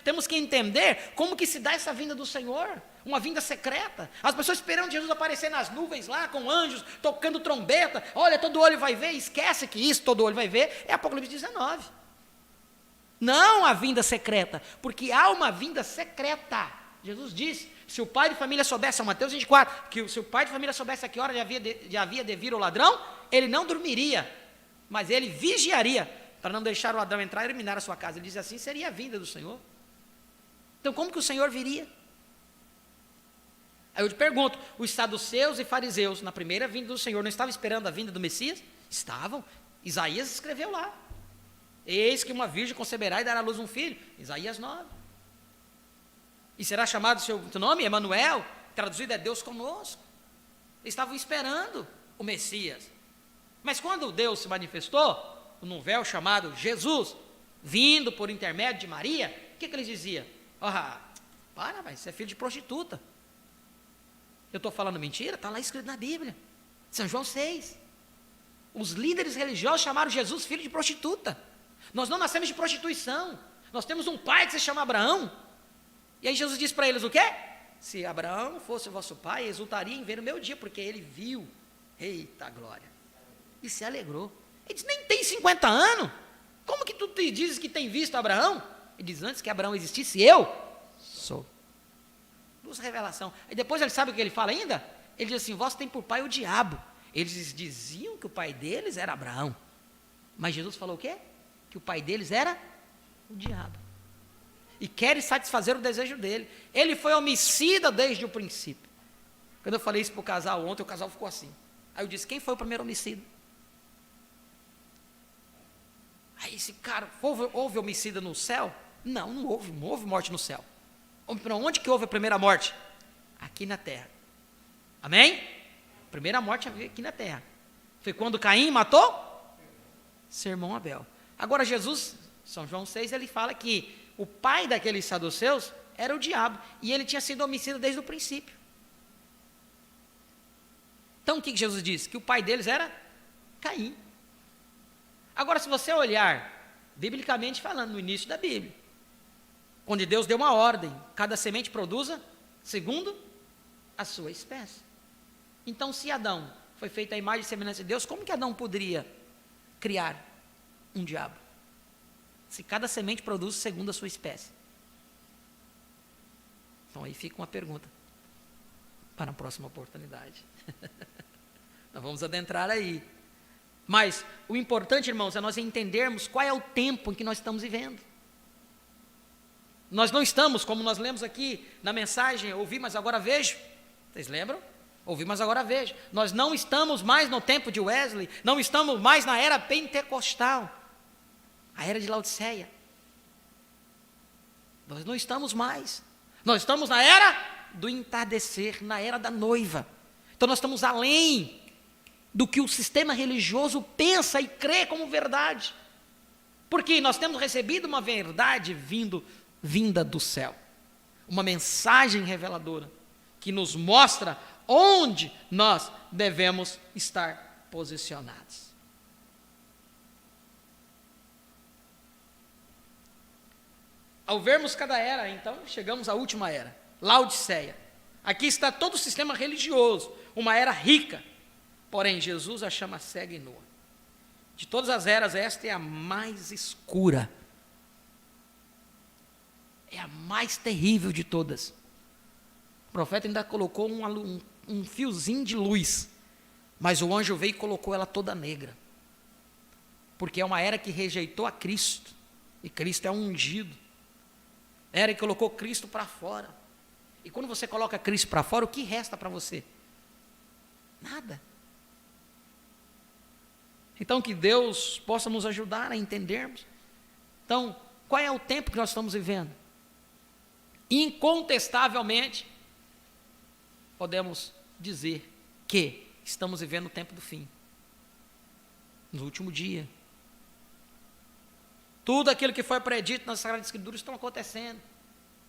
[SPEAKER 1] temos que entender como que se dá essa vinda do Senhor, uma vinda secreta. As pessoas esperando Jesus aparecer nas nuvens lá, com anjos, tocando trombeta, olha, todo olho vai ver, esquece que isso, todo olho vai ver, é Apocalipse 19. Não a vinda secreta, porque há uma vinda secreta. Jesus disse, se o pai de família soubesse, São Mateus 24, que se o pai de família soubesse a que hora já havia de vir o ladrão, ele não dormiria, mas ele vigiaria, para não deixar o ladrão entrar e eliminar a sua casa. Ele diz assim, seria a vinda do Senhor. Então como que o Senhor viria? Aí eu te pergunto, os saduceus e fariseus, na primeira vinda do Senhor, não estavam esperando a vinda do Messias? Estavam. Isaías escreveu lá, eis que uma virgem conceberá e dará à luz um filho, Isaías 9. E será chamado seu nome, Emanuel, traduzido é Deus conosco. Eles estavam esperando o Messias. Mas quando Deus se manifestou, num véu chamado Jesus, vindo por intermédio de Maria, o que eles diziam? Para, mas você é filho de prostituta. Eu estou falando mentira? Está lá escrito na Bíblia, São João 6. Os líderes religiosos chamaram Jesus filho de prostituta. Nós não nascemos de prostituição, nós temos um pai que se chama Abraão. E aí Jesus disse para eles o quê? Se Abraão fosse o vosso pai, exultaria em ver o meu dia, porque ele viu, eita glória, e se alegrou. Ele diz, nem tem 50 anos, como que tu te dizes que tem visto Abraão? Ele diz, antes que Abraão existisse, eu sou. Luz revelação. E depois ele sabe o que ele fala ainda? Ele diz assim, vós tem por pai o diabo. Eles diziam que o pai deles era Abraão, mas Jesus falou o quê? Que o pai deles era o diabo, e querem satisfazer o desejo dele. Ele foi homicida desde o princípio. Quando eu falei isso para o casal ontem, o casal ficou assim. Aí eu disse, quem foi o primeiro homicida? Aí esse cara, houve homicida no céu? Não houve morte no céu. Para onde que houve a primeira morte? Aqui na terra. Amém? A primeira morte aqui na terra. Foi quando Caim matou seu irmão Abel. Agora Jesus, São João 6, ele fala que o pai daqueles saduceus era o diabo, e ele tinha sido homicida desde o princípio. Então o que Jesus disse? Que o pai deles era Caim. Agora, se você olhar, biblicamente falando, no início da Bíblia, onde Deus deu uma ordem, cada semente produza segundo a sua espécie. Então, se Adão foi feito à imagem e semelhança de Deus, como que Adão poderia criar um diabo? Se cada semente produz segundo a sua espécie. Então, aí fica uma pergunta para a próxima oportunidade. Nós vamos adentrar aí. Mas o importante, irmãos, é nós entendermos qual é o tempo em que nós estamos vivendo. Nós não estamos, como nós lemos aqui na mensagem, ouvi, mas agora vejo. Vocês lembram? Ouvi, mas agora vejo. Nós não estamos mais no tempo de Wesley, não estamos mais na era pentecostal, a era de Laodiceia. Nós não estamos mais. Nós estamos na era do entardecer, na era da noiva. Então nós estamos além do que o sistema religioso pensa e crê como verdade. Porque nós temos recebido uma verdade vinda do céu. Uma mensagem reveladora que nos mostra onde nós devemos estar posicionados. Ao vermos cada era, então, chegamos à última era, Laodiceia. Aqui está todo o sistema religioso, uma era rica, porém Jesus a chama cega e nua. De todas as eras, esta é a mais escura, é a mais terrível de todas. O profeta ainda colocou um fiozinho de luz, mas o anjo veio e colocou ela toda negra, porque é uma era que rejeitou a Cristo, e Cristo é um ungido. Era que colocou Cristo para fora. E quando você coloca Cristo para fora, o que resta para você? Nada. Então que Deus possa nos ajudar a entendermos. Então, qual é o tempo que nós estamos vivendo? Incontestavelmente, podemos dizer que estamos vivendo o tempo do fim. No último dia. Tudo aquilo que foi predito nas Sagradas Escrituras está acontecendo.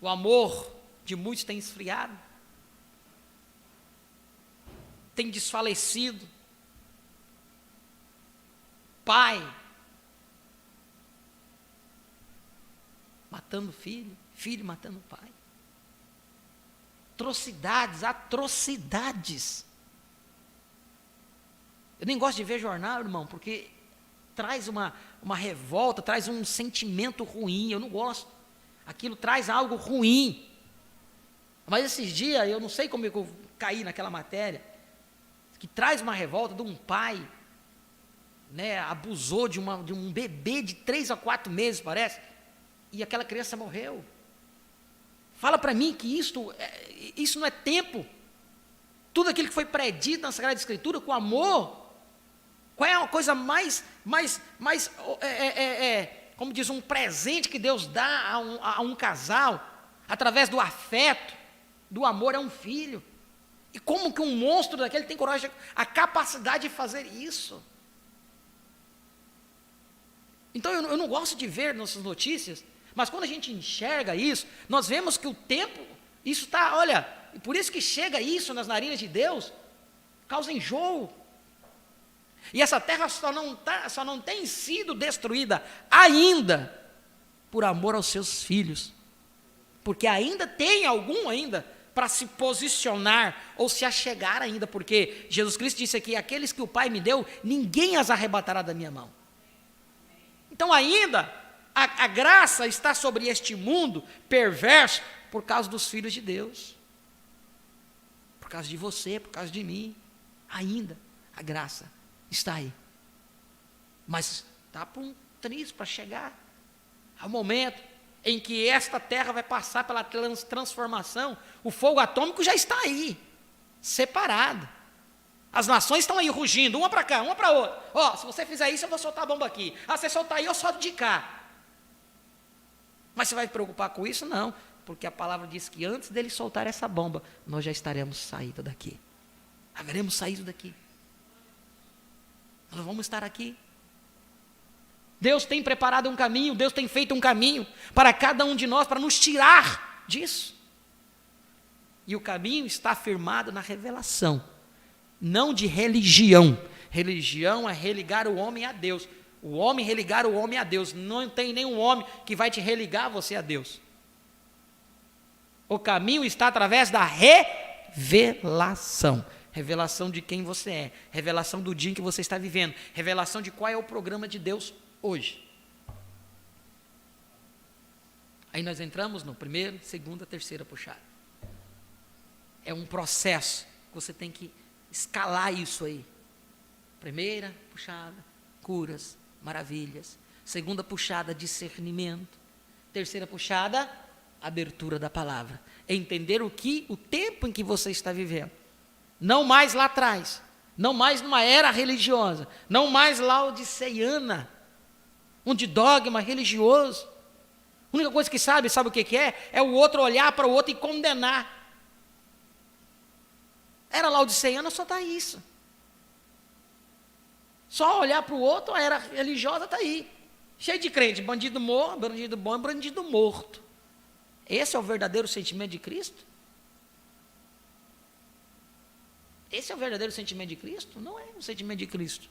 [SPEAKER 1] O amor de muitos tem esfriado, tem desfalecido. Pai matando filho, filho matando pai. Atrocidades. Eu nem gosto de ver jornal, irmão, porque traz uma revolta, traz um sentimento ruim, eu não gosto. Aquilo traz algo ruim. Mas esses dias, eu não sei como eu caí naquela matéria, que traz uma revolta de um pai, né, abusou de um bebê de 3 a 4 meses, parece, e aquela criança morreu. Fala para mim que isso não é tempo. Tudo aquilo que foi predito na Sagrada Escritura, com amor. Qual é a coisa mais como diz, um presente que Deus dá a um casal, através do afeto, do amor, é um filho. E como que um monstro daquele tem coragem, a capacidade de fazer isso? Então eu não gosto de ver nossas notícias, mas quando a gente enxerga isso, nós vemos que o tempo, isso está, olha, e por isso que chega isso nas narinas de Deus, causa enjoo. E essa terra só não tem sido destruída ainda por amor aos seus filhos, porque ainda tem algum para se posicionar ou se achegar ainda, porque Jesus Cristo disse aqui: aqueles que o Pai me deu, ninguém as arrebatará da minha mão. Então ainda a graça está sobre este mundo perverso por causa dos filhos de Deus, por causa de você, por causa de mim. Ainda a graça está aí, mas está para um triz para chegar ao momento em que esta terra vai passar pela transformação. O fogo atômico já está aí, separado. As nações estão aí rugindo, uma para cá, uma para outra. Se você fizer isso, eu vou soltar a bomba aqui. Você soltar aí, eu solto de cá. Mas você vai se preocupar com isso? Não, porque a palavra diz que antes dele soltar essa bomba, nós já estaremos saídos daqui. Haveremos saído daqui. Nós vamos estar aqui. Deus tem preparado um caminho, Deus tem feito um caminho para cada um de nós, para nos tirar disso. E o caminho está firmado na revelação não de religião. Religião é religar o homem a Deus. O homem religar o homem a Deus. Não tem nenhum homem que vai te religar você a Deus. O caminho está através da revelação. Revelação de quem você é. Revelação do dia em que você está vivendo. Revelação de qual é o programa de Deus hoje. Aí nós entramos no primeiro, segunda, terceira puxada. É um processo. Você tem que escalar isso aí. Primeira puxada, curas, maravilhas. Segunda puxada, discernimento. Terceira puxada, abertura da palavra. Entender o tempo em que você está vivendo. Não mais lá atrás. Não mais numa era religiosa. Não mais laodiceiana. Onde dogma religioso. A única coisa que sabe o que é? É o outro olhar para o outro e condenar. Era laodiceiana, só está isso. Só olhar para o outro, a era religiosa está aí. Cheio de crente, bandido morto, bandido bom e bandido morto. Esse é o verdadeiro sentimento de Cristo? Esse é o verdadeiro sentimento de Cristo? Não é o sentimento de Cristo.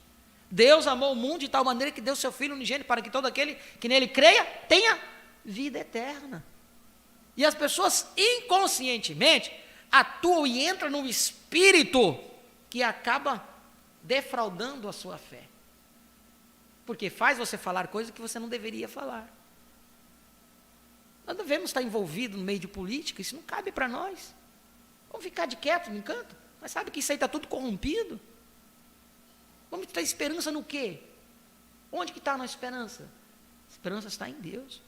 [SPEAKER 1] Deus amou o mundo de tal maneira que deu seu Filho unigênito para que todo aquele que nele creia tenha vida eterna. E as pessoas inconscientemente atuam e entram num espírito que acaba defraudando a sua fé. Porque faz você falar coisas que você não deveria falar. Nós devemos estar envolvidos no meio de política, isso não cabe para nós. Vamos ficar de quieto no encanto? Mas sabe que isso aí está tudo corrompido? Vamos ter esperança no quê? Onde que está a nossa esperança? A esperança está em Deus.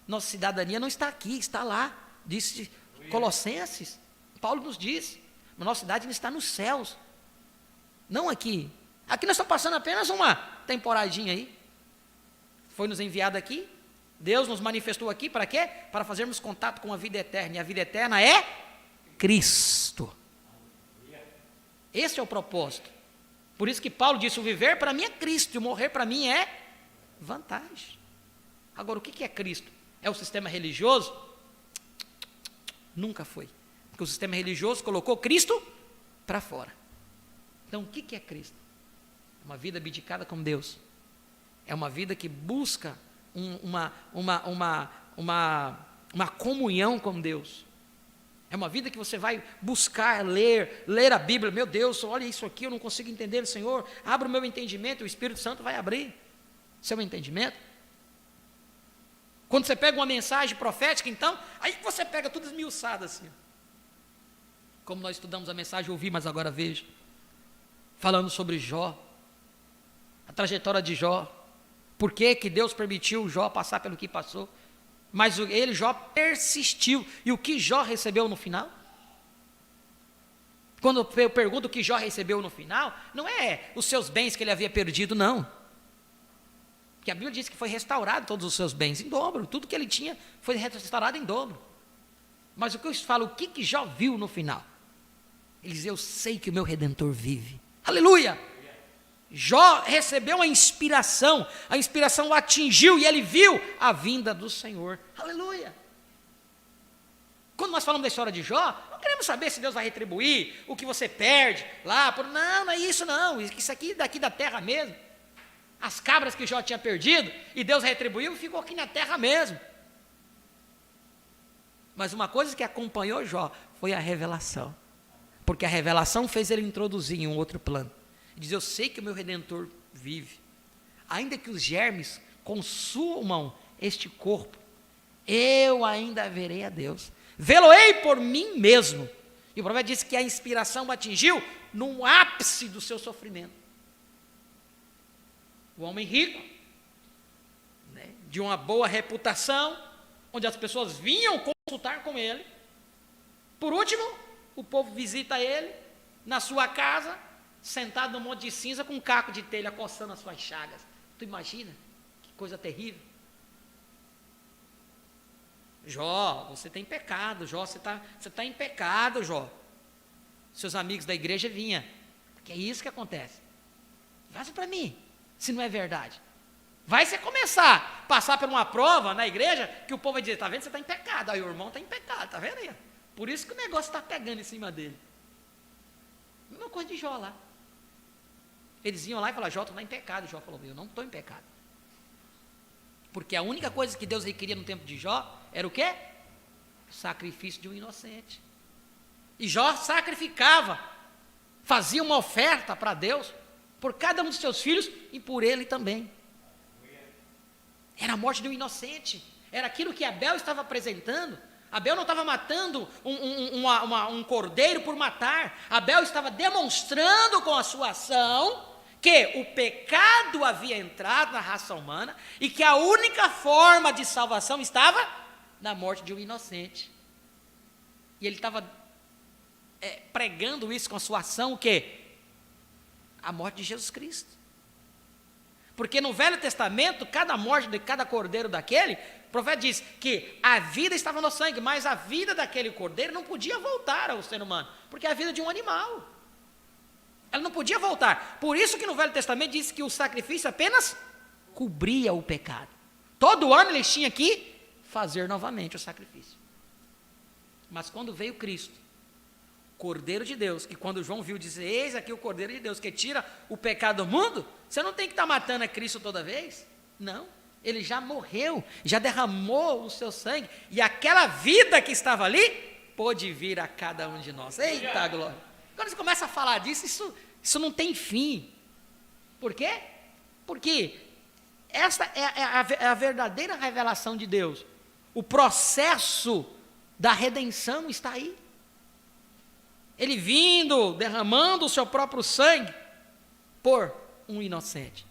[SPEAKER 1] Nossa cidadania não está aqui, está lá. Disse Colossenses. Paulo nos diz. A nossa cidade está nos céus. Não aqui. Aqui nós estamos passando apenas uma temporadinha aí. Foi nos enviado aqui. Deus nos manifestou aqui para quê? Para fazermos contato com a vida eterna. E a vida eterna é Cristo. Esse é o propósito. Por isso que Paulo disse, o viver para mim é Cristo, e o morrer para mim é vantagem. Agora, o que é Cristo? É o sistema religioso? Nunca foi. Porque o sistema religioso colocou Cristo para fora. Então, o que é Cristo? É uma vida abdicada com Deus. É uma vida que busca uma comunhão com Deus. É uma vida que você vai buscar, ler a Bíblia. Meu Deus, olha isso aqui, eu não consigo entender, Senhor. Abra o meu entendimento, o Espírito Santo vai abrir seu entendimento. Quando você pega uma mensagem profética, então, aí você pega tudo esmiuçado assim. Como nós estudamos a mensagem, ouvi, mas agora vejo. Falando sobre Jó, a trajetória de Jó. Por que Deus permitiu Jó passar pelo que passou? Mas Jó persistiu. E o que Jó recebeu no final? Quando eu pergunto o que Jó recebeu no final, não é os seus bens que ele havia perdido, não. Porque a Bíblia diz que foi restaurado todos os seus bens em dobro. Tudo que ele tinha foi restaurado em dobro. Mas o que eu falo, o que Jó viu no final? Ele diz, eu sei que o meu Redentor vive. Aleluia! Jó recebeu a inspiração o atingiu e ele viu a vinda do Senhor. Aleluia! Quando nós falamos da história de Jó, não queremos saber se Deus vai retribuir o que você perde lá. Não é isso não, isso aqui daqui da terra mesmo. As cabras que Jó tinha perdido e Deus retribuiu, ficou aqui na terra mesmo. Mas uma coisa que acompanhou Jó foi a revelação. Porque a revelação fez ele introduzir em um outro plano. Diz, eu sei que o meu Redentor vive. Ainda que os germes consumam este corpo, eu ainda verei a Deus. Vê-lo-ei por mim mesmo. E o profeta disse que a inspiração o atingiu no ápice do seu sofrimento. O homem rico, né, de uma boa reputação, onde as pessoas vinham consultar com ele. Por último, o povo visita ele na sua casa, sentado num monte de cinza com um caco de telha coçando as suas chagas. Tu imagina? Que coisa terrível. Jó, você tem pecado. Jó, você tá em pecado, Jó. Seus amigos da igreja vinham. Porque é isso que acontece. Faz para mim, se não é verdade. Vai você começar a passar por uma prova na igreja, que o povo vai dizer, tá vendo? Você está em pecado. Aí o irmão está em pecado, tá vendo aí? Por isso que o negócio está pegando em cima dele. Mesma coisa de Jó lá. Eles iam lá e falavam, Jó, tu está em pecado. Jó falou, eu não estou em pecado. Porque a única coisa que Deus requeria no tempo de Jó era o quê? O sacrifício de um inocente. E Jó sacrificava, fazia uma oferta para Deus, por cada um dos seus filhos e por ele também. Era a morte de um inocente. Era aquilo que Abel estava apresentando. Abel não estava matando um cordeiro por matar. Abel estava demonstrando com a sua ação que o pecado havia entrado na raça humana e que a única forma de salvação estava na morte de um inocente. E ele estava pregando isso com a sua ação, o quê? A morte de Jesus Cristo. Porque no Velho Testamento, cada morte de cada cordeiro daquele, o profeta diz que a vida estava no sangue, mas a vida daquele cordeiro não podia voltar ao ser humano, porque é a vida de um animal. Ela não podia voltar. Por isso que no Velho Testamento diz que o sacrifício apenas cobria o pecado. Todo ano eles tinham que fazer novamente o sacrifício. Mas quando veio Cristo, Cordeiro de Deus, que quando João viu dizer, eis aqui o Cordeiro de Deus que tira o pecado do mundo, você não tem que estar matando a Cristo toda vez. Não, ele já morreu, já derramou o seu sangue, e aquela vida que estava ali, pôde vir a cada um de nós. Eita glória! Quando você começa a falar disso, isso não tem fim. Por quê? Porque esta é a verdadeira revelação de Deus. O processo da redenção está aí. Ele vindo, derramando o seu próprio sangue por um inocente,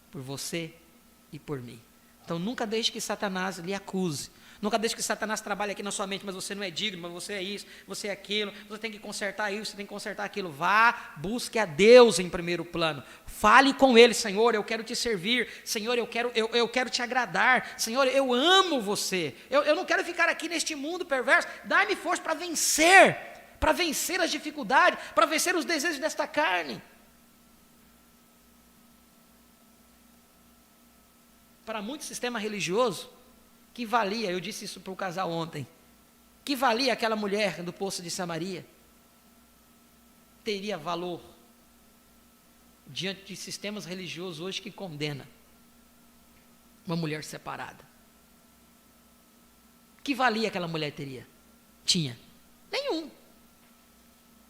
[SPEAKER 1] por você e por mim. Então nunca deixe que Satanás lhe acuse, nunca deixe que Satanás trabalhe aqui na sua mente, mas você não é digno, mas você é isso, você é aquilo, você tem que consertar isso, você tem que consertar aquilo. Vá, busque a Deus em primeiro plano, fale com Ele, Senhor, eu quero te servir, Senhor, eu quero te agradar, Senhor, eu amo você, eu não quero ficar aqui neste mundo perverso, dá-me força para vencer as dificuldades, para vencer os desejos desta carne. Para muito sistema religioso, que valia, eu disse isso para o casal ontem, que valia aquela mulher do poço de Samaria, teria valor diante de sistemas religiosos hoje que condena uma mulher separada. Que valia aquela mulher teria? Tinha? Nenhum.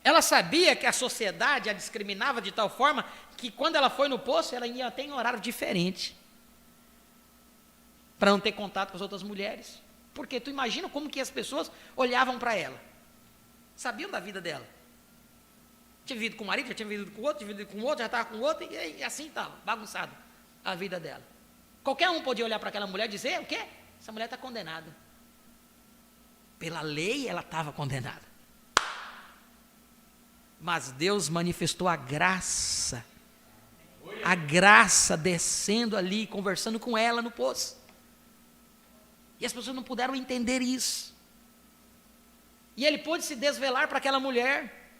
[SPEAKER 1] Ela sabia que a sociedade a discriminava de tal forma que quando ela foi no poço, ela ia até em horário diferente, para não ter contato com as outras mulheres. Porque tu imagina como que as pessoas olhavam para ela, sabiam da vida dela. Tinha vivido com o marido, já tinha vivido com o outro, tinha vivido com o outro, já estava com o outro, e assim estava, bagunçado a vida dela. Qualquer um podia olhar para aquela mulher e dizer, o quê? Essa mulher está condenada. Pela lei ela estava condenada. Mas Deus manifestou a graça descendo ali, conversando com ela no poço. E as pessoas não puderam entender isso. E ele pôde se desvelar para aquela mulher.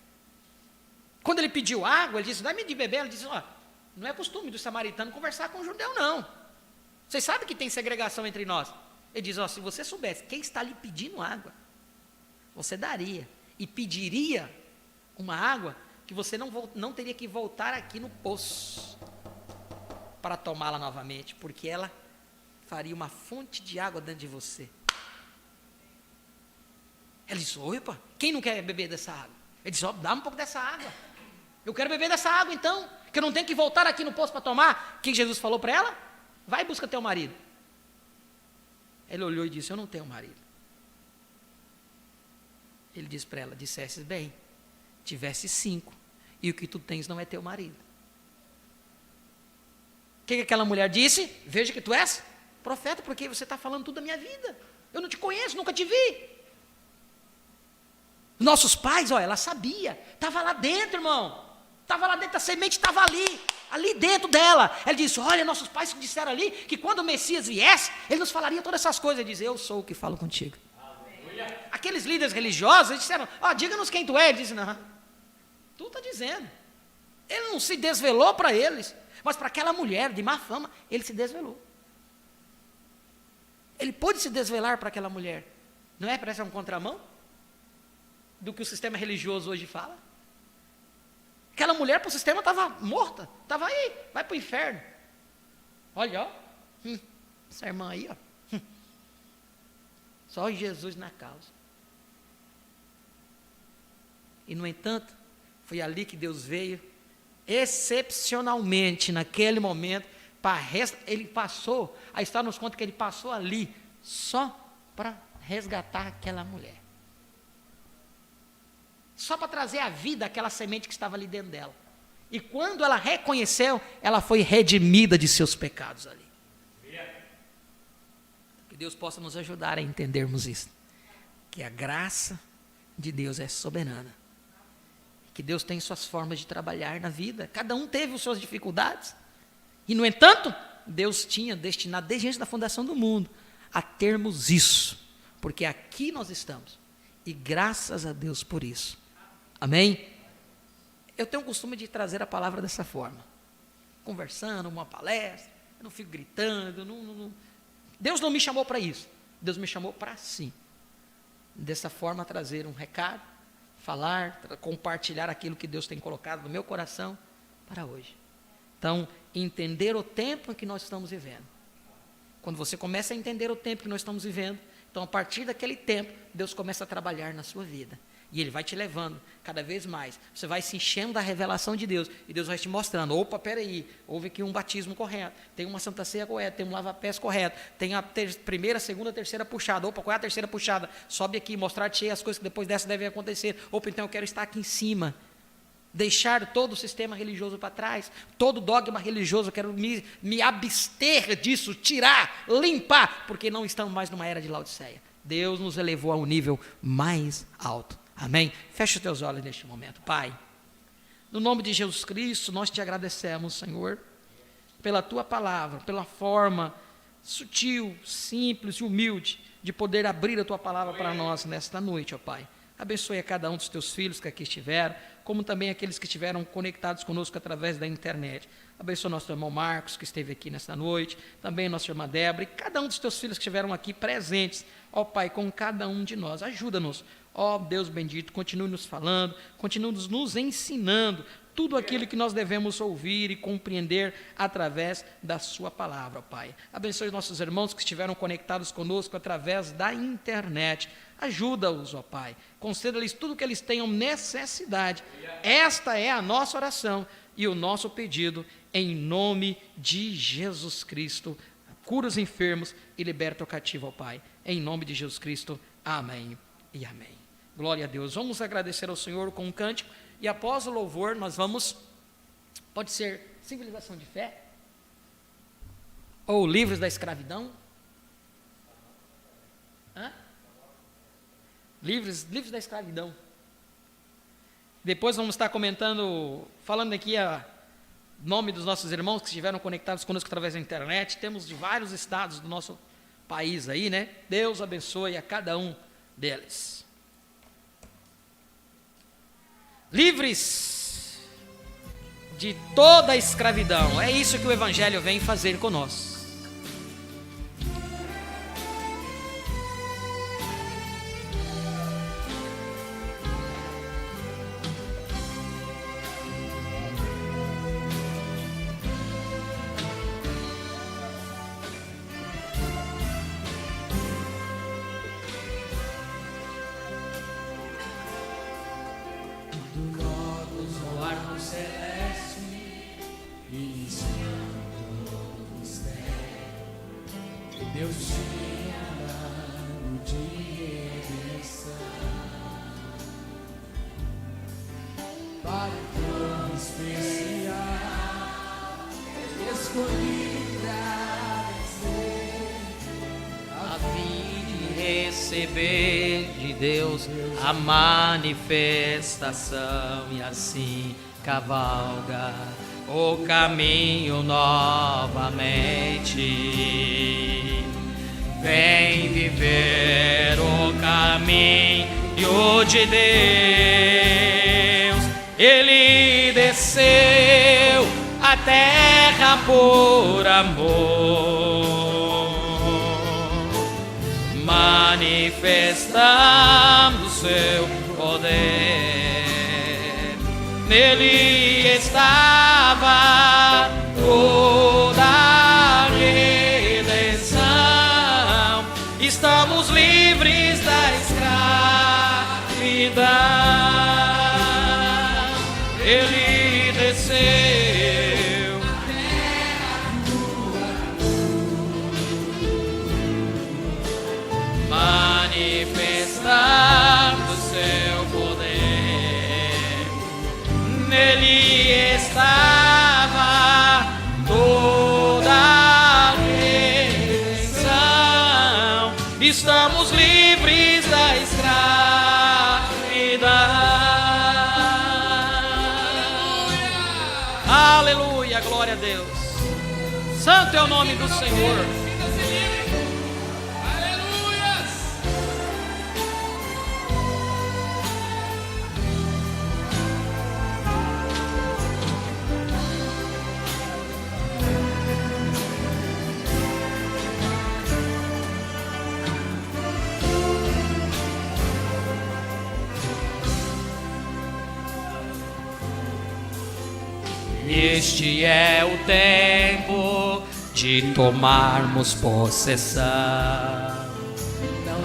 [SPEAKER 1] Quando ele pediu água, ele disse, dá-me de beber. Ela disse, não é costume do samaritano conversar com o judeu, não. Vocês sabem que tem segregação entre nós. Ele diz, se você soubesse quem está lhe pedindo água, você daria e pediria uma água que você não teria que voltar aqui no poço para tomá-la novamente, porque ela faria uma fonte de água dentro de você. Ela disse, opa, quem não quer beber dessa água? Ele disse, dá um pouco dessa água. Eu quero beber dessa água então, que eu não tenho que voltar aqui no poço para tomar. O que Jesus falou para ela? Vai e busca teu marido. Ele olhou e disse, eu não tenho marido. Ele disse para ela, dissesses bem, tivesse 5, e o que tu tens não é teu marido. O que aquela mulher disse? Veja que tu és profeta, porque você está falando tudo da minha vida. Eu não te conheço, nunca te vi. Nossos pais, ela sabia, estava lá dentro, irmão. Estava lá dentro, a semente estava ali dentro dela. Ela disse, olha, nossos pais disseram ali, que quando o Messias viesse, ele nos falaria todas essas coisas. Ele diz, eu sou o que falo contigo. Aleluia. Aqueles líderes religiosos, eles disseram, diga-nos quem tu és. Ele disse, não, tu está dizendo. Ele não se desvelou para eles, mas para aquela mulher de má fama, ele se desvelou. Ele pôde se desvelar para aquela mulher. Não é? Parece um contramão do que o sistema religioso hoje fala. Aquela mulher para o sistema estava morta, estava aí, vai para o inferno. Olha, ó, essa irmã aí, ó. Só Jesus na causa. E no entanto, foi ali que Deus veio, excepcionalmente naquele momento, ele passou, a história nos conta que ele passou ali, só para resgatar aquela mulher. Só para trazer à vida aquela semente que estava ali dentro dela. E quando ela reconheceu, ela foi redimida de seus pecados ali. Que Deus possa nos ajudar a entendermos isso. Que a graça de Deus é soberana. Que Deus tem suas formas de trabalhar na vida. Cada um teve as suas dificuldades. E, no entanto, Deus tinha destinado, desde antes da fundação do mundo, a termos isso. Porque aqui nós estamos. E graças a Deus por isso. Amém? Eu tenho o costume de trazer a palavra dessa forma. Conversando, uma palestra, eu não fico gritando. Deus não me chamou para isso. Deus me chamou para sim. Dessa forma, trazer um recado, falar, compartilhar aquilo que Deus tem colocado no meu coração para hoje. Então, entender o tempo em que nós estamos vivendo. Quando você começa a entender o tempo que nós estamos vivendo, então, a partir daquele tempo, Deus começa a trabalhar na sua vida. E Ele vai te levando cada vez mais. Você vai se enchendo da revelação de Deus. E Deus vai te mostrando, opa, peraí, houve aqui um batismo correto, tem uma santa ceia correta, tem um lava-pés correto, tem a primeira, segunda, terceira puxada. Opa, qual é a terceira puxada? Sobe aqui, mostrar-te as coisas que depois dessa devem acontecer. Opa, então eu quero estar aqui em cima. Deixar todo o sistema religioso para trás, todo dogma religioso, eu quero me abster disso, tirar, limpar, porque não estamos mais numa era de Laodiceia. Deus nos elevou a um nível mais alto. Amém? Feche os teus olhos neste momento. Pai, no nome de Jesus Cristo, nós te agradecemos, Senhor, pela tua palavra, pela forma sutil, simples e humilde de poder abrir a tua palavra para nós nesta noite, ó Pai. Abençoe a cada um dos teus filhos que aqui estiveram, como também aqueles que estiveram conectados conosco através da internet. Abençoe nosso irmão Marcos, que esteve aqui nesta noite, também nossa irmã Débora, e cada um dos teus filhos que estiveram aqui presentes, ó Pai, com cada um de nós. Ajuda-nos, ó Deus bendito, continue nos falando, continue nos ensinando tudo aquilo que nós devemos ouvir e compreender através da sua palavra, ó Pai. Abençoe nossos irmãos que estiveram conectados conosco através da internet. Ajuda-os, ó Pai. Conceda-lhes tudo o que eles tenham necessidade. Esta é a nossa oração e o nosso pedido em nome de Jesus Cristo. Cura os enfermos e liberta o cativo, ó Pai. Em nome de Jesus Cristo. Amém e amém. Glória a Deus. Vamos agradecer ao Senhor com um cântico e após o louvor nós vamos, pode ser Civilização de Fé ou Livros da Escravidão. Livros da escravidão. Depois vamos estar comentando, falando aqui a nome dos nossos irmãos que estiveram conectados conosco através da internet. Temos de vários estados do nosso país aí, né? Deus abençoe a cada um deles. Livres de toda a escravidão. É isso que o Evangelho vem fazer conosco.
[SPEAKER 3] Deus tinha dado de redenção para o povo especial, escolhida
[SPEAKER 1] a fim de receber de Deus a manifestação e assim cavalga o caminho novamente. Vem viver o caminho de Deus. Ele desceu à terra por amor, manifestando seu poder. nele estava toda a redenção. Estamos livres da escravidão. Ele desceu, manifestando seu poder. Nele estava toda a redenção. Estamos livres da escravidão. Aleluia, glória a Deus. Santo é o nome do Senhor. Este é o tempo de tomarmos possessão.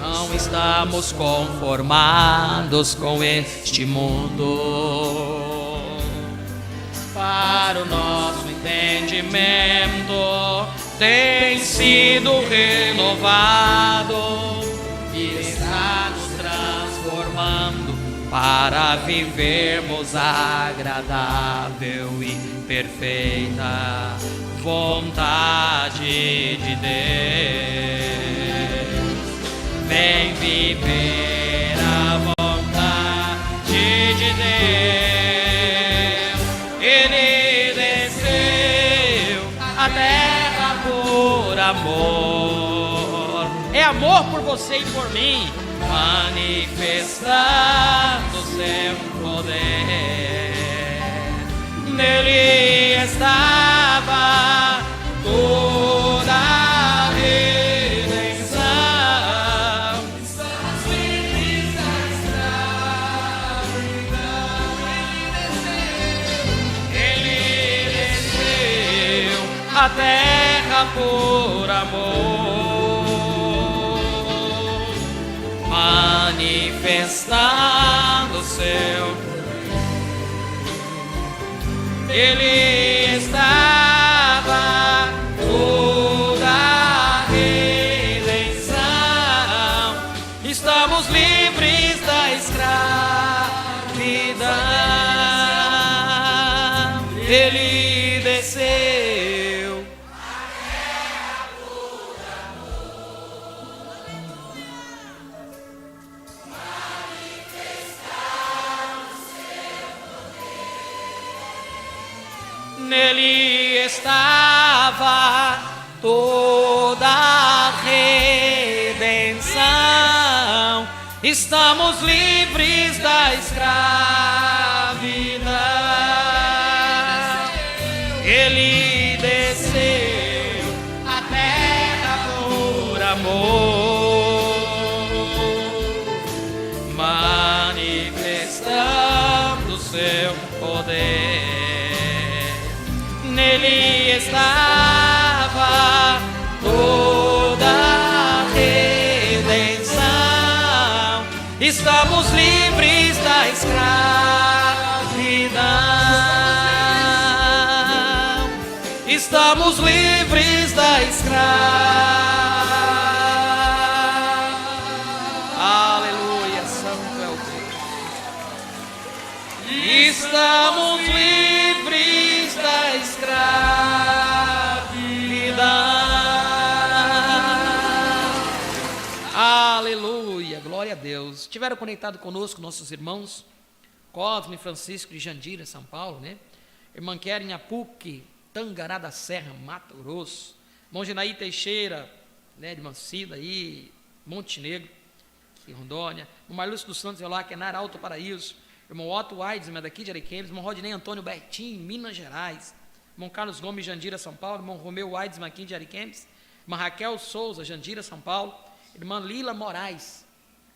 [SPEAKER 1] Não estamos conformados com este mundo. Para o nosso entendimento tem sido renovado e está nos transformando para vivermos a agradável e perfeita vontade de Deus. Vem viver a vontade de Deus. Ele desceu à terra por amor. É amor por você e por mim, manifestando seu poder. Nele estava toda a redenção. Estamos livres da escravidão. Ele desceu à terra por amor, manifestando seu poder. Ele estava toda a redenção. Estamos livres da escravidão. Ele desceu. Nele estava toda a redenção. Estamos livres da escravidão. Ele desceu à terra por amor, manifestando seu poder. Nele estava toda a redenção. Estamos livres da escravidão. Estamos livres da escravidão. Aleluia, santo é o Deus. Estamos livres da escravidão. Aleluia, glória a Deus. Estiveram conectados conosco nossos irmãos Cosme, Francisco e Jandira, São Paulo, né? Irmã Keren Apuque, Tangará da Serra, Mato Grosso. Irmão Genaí Teixeira, né, de Mancida aí, Montenegro, aqui em Rondônia. Irmão Marlúcio dos Santos, lá, que é na Alto Paraíso. Irmão Otto Aides, daqui de Ariquemes. Irmão Rodinei Antônio Bertim, Minas Gerais. Irmão Carlos Gomes, Jandira, São Paulo. Irmão Romeu Aides, aqui de Ariquemes. Irmã Raquel Souza, Jandira, São Paulo. Irmã Lila Moraes.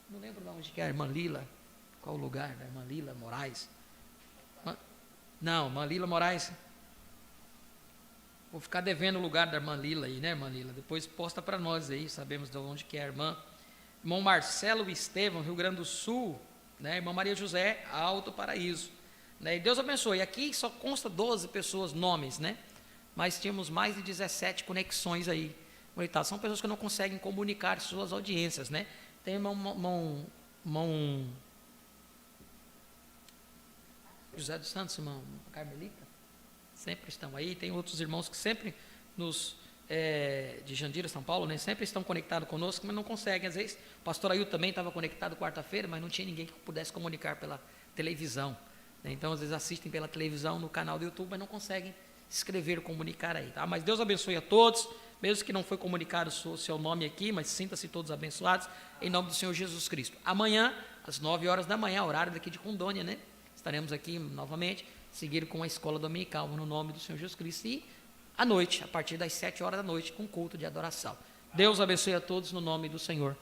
[SPEAKER 1] Não lembro de onde que é a irmã Lila. Qual o lugar da irmã Lila Moraes? Não, Manlila Moraes. Vou ficar devendo o lugar da irmã Lila aí, né, irmã Lila? Depois posta para nós aí, sabemos de onde que é a irmã. Irmão Marcelo Estevão, Rio Grande do Sul, né? Irmã Maria José, Alto Paraíso. Né? E Deus abençoe. Aqui só consta 12 pessoas, nomes, né? Mas tínhamos mais de 17 conexões aí. São pessoas que não conseguem comunicar suas audiências, né? Tem irmão José dos Santos, irmão Carmelita. Sempre estão aí, tem outros irmãos que sempre de Jandira, São Paulo, né, sempre estão conectados conosco, mas não conseguem. Às vezes, o pastor Ailton também estava conectado quarta-feira, mas não tinha ninguém que pudesse comunicar pela televisão. Né, então, às vezes, assistem pela televisão, no canal do YouTube, mas não conseguem escrever, comunicar aí. Tá? Mas Deus abençoe a todos, mesmo que não foi comunicado o seu nome aqui, mas sinta-se todos abençoados, em nome do Senhor Jesus Cristo. Amanhã, às 9 horas da manhã, horário daqui de Rondônia, né? Estaremos aqui novamente, seguir com a escola dominical, no nome do Senhor Jesus Cristo. E à noite, a partir das 7 horas da noite, com culto de adoração. Deus abençoe a todos no nome do Senhor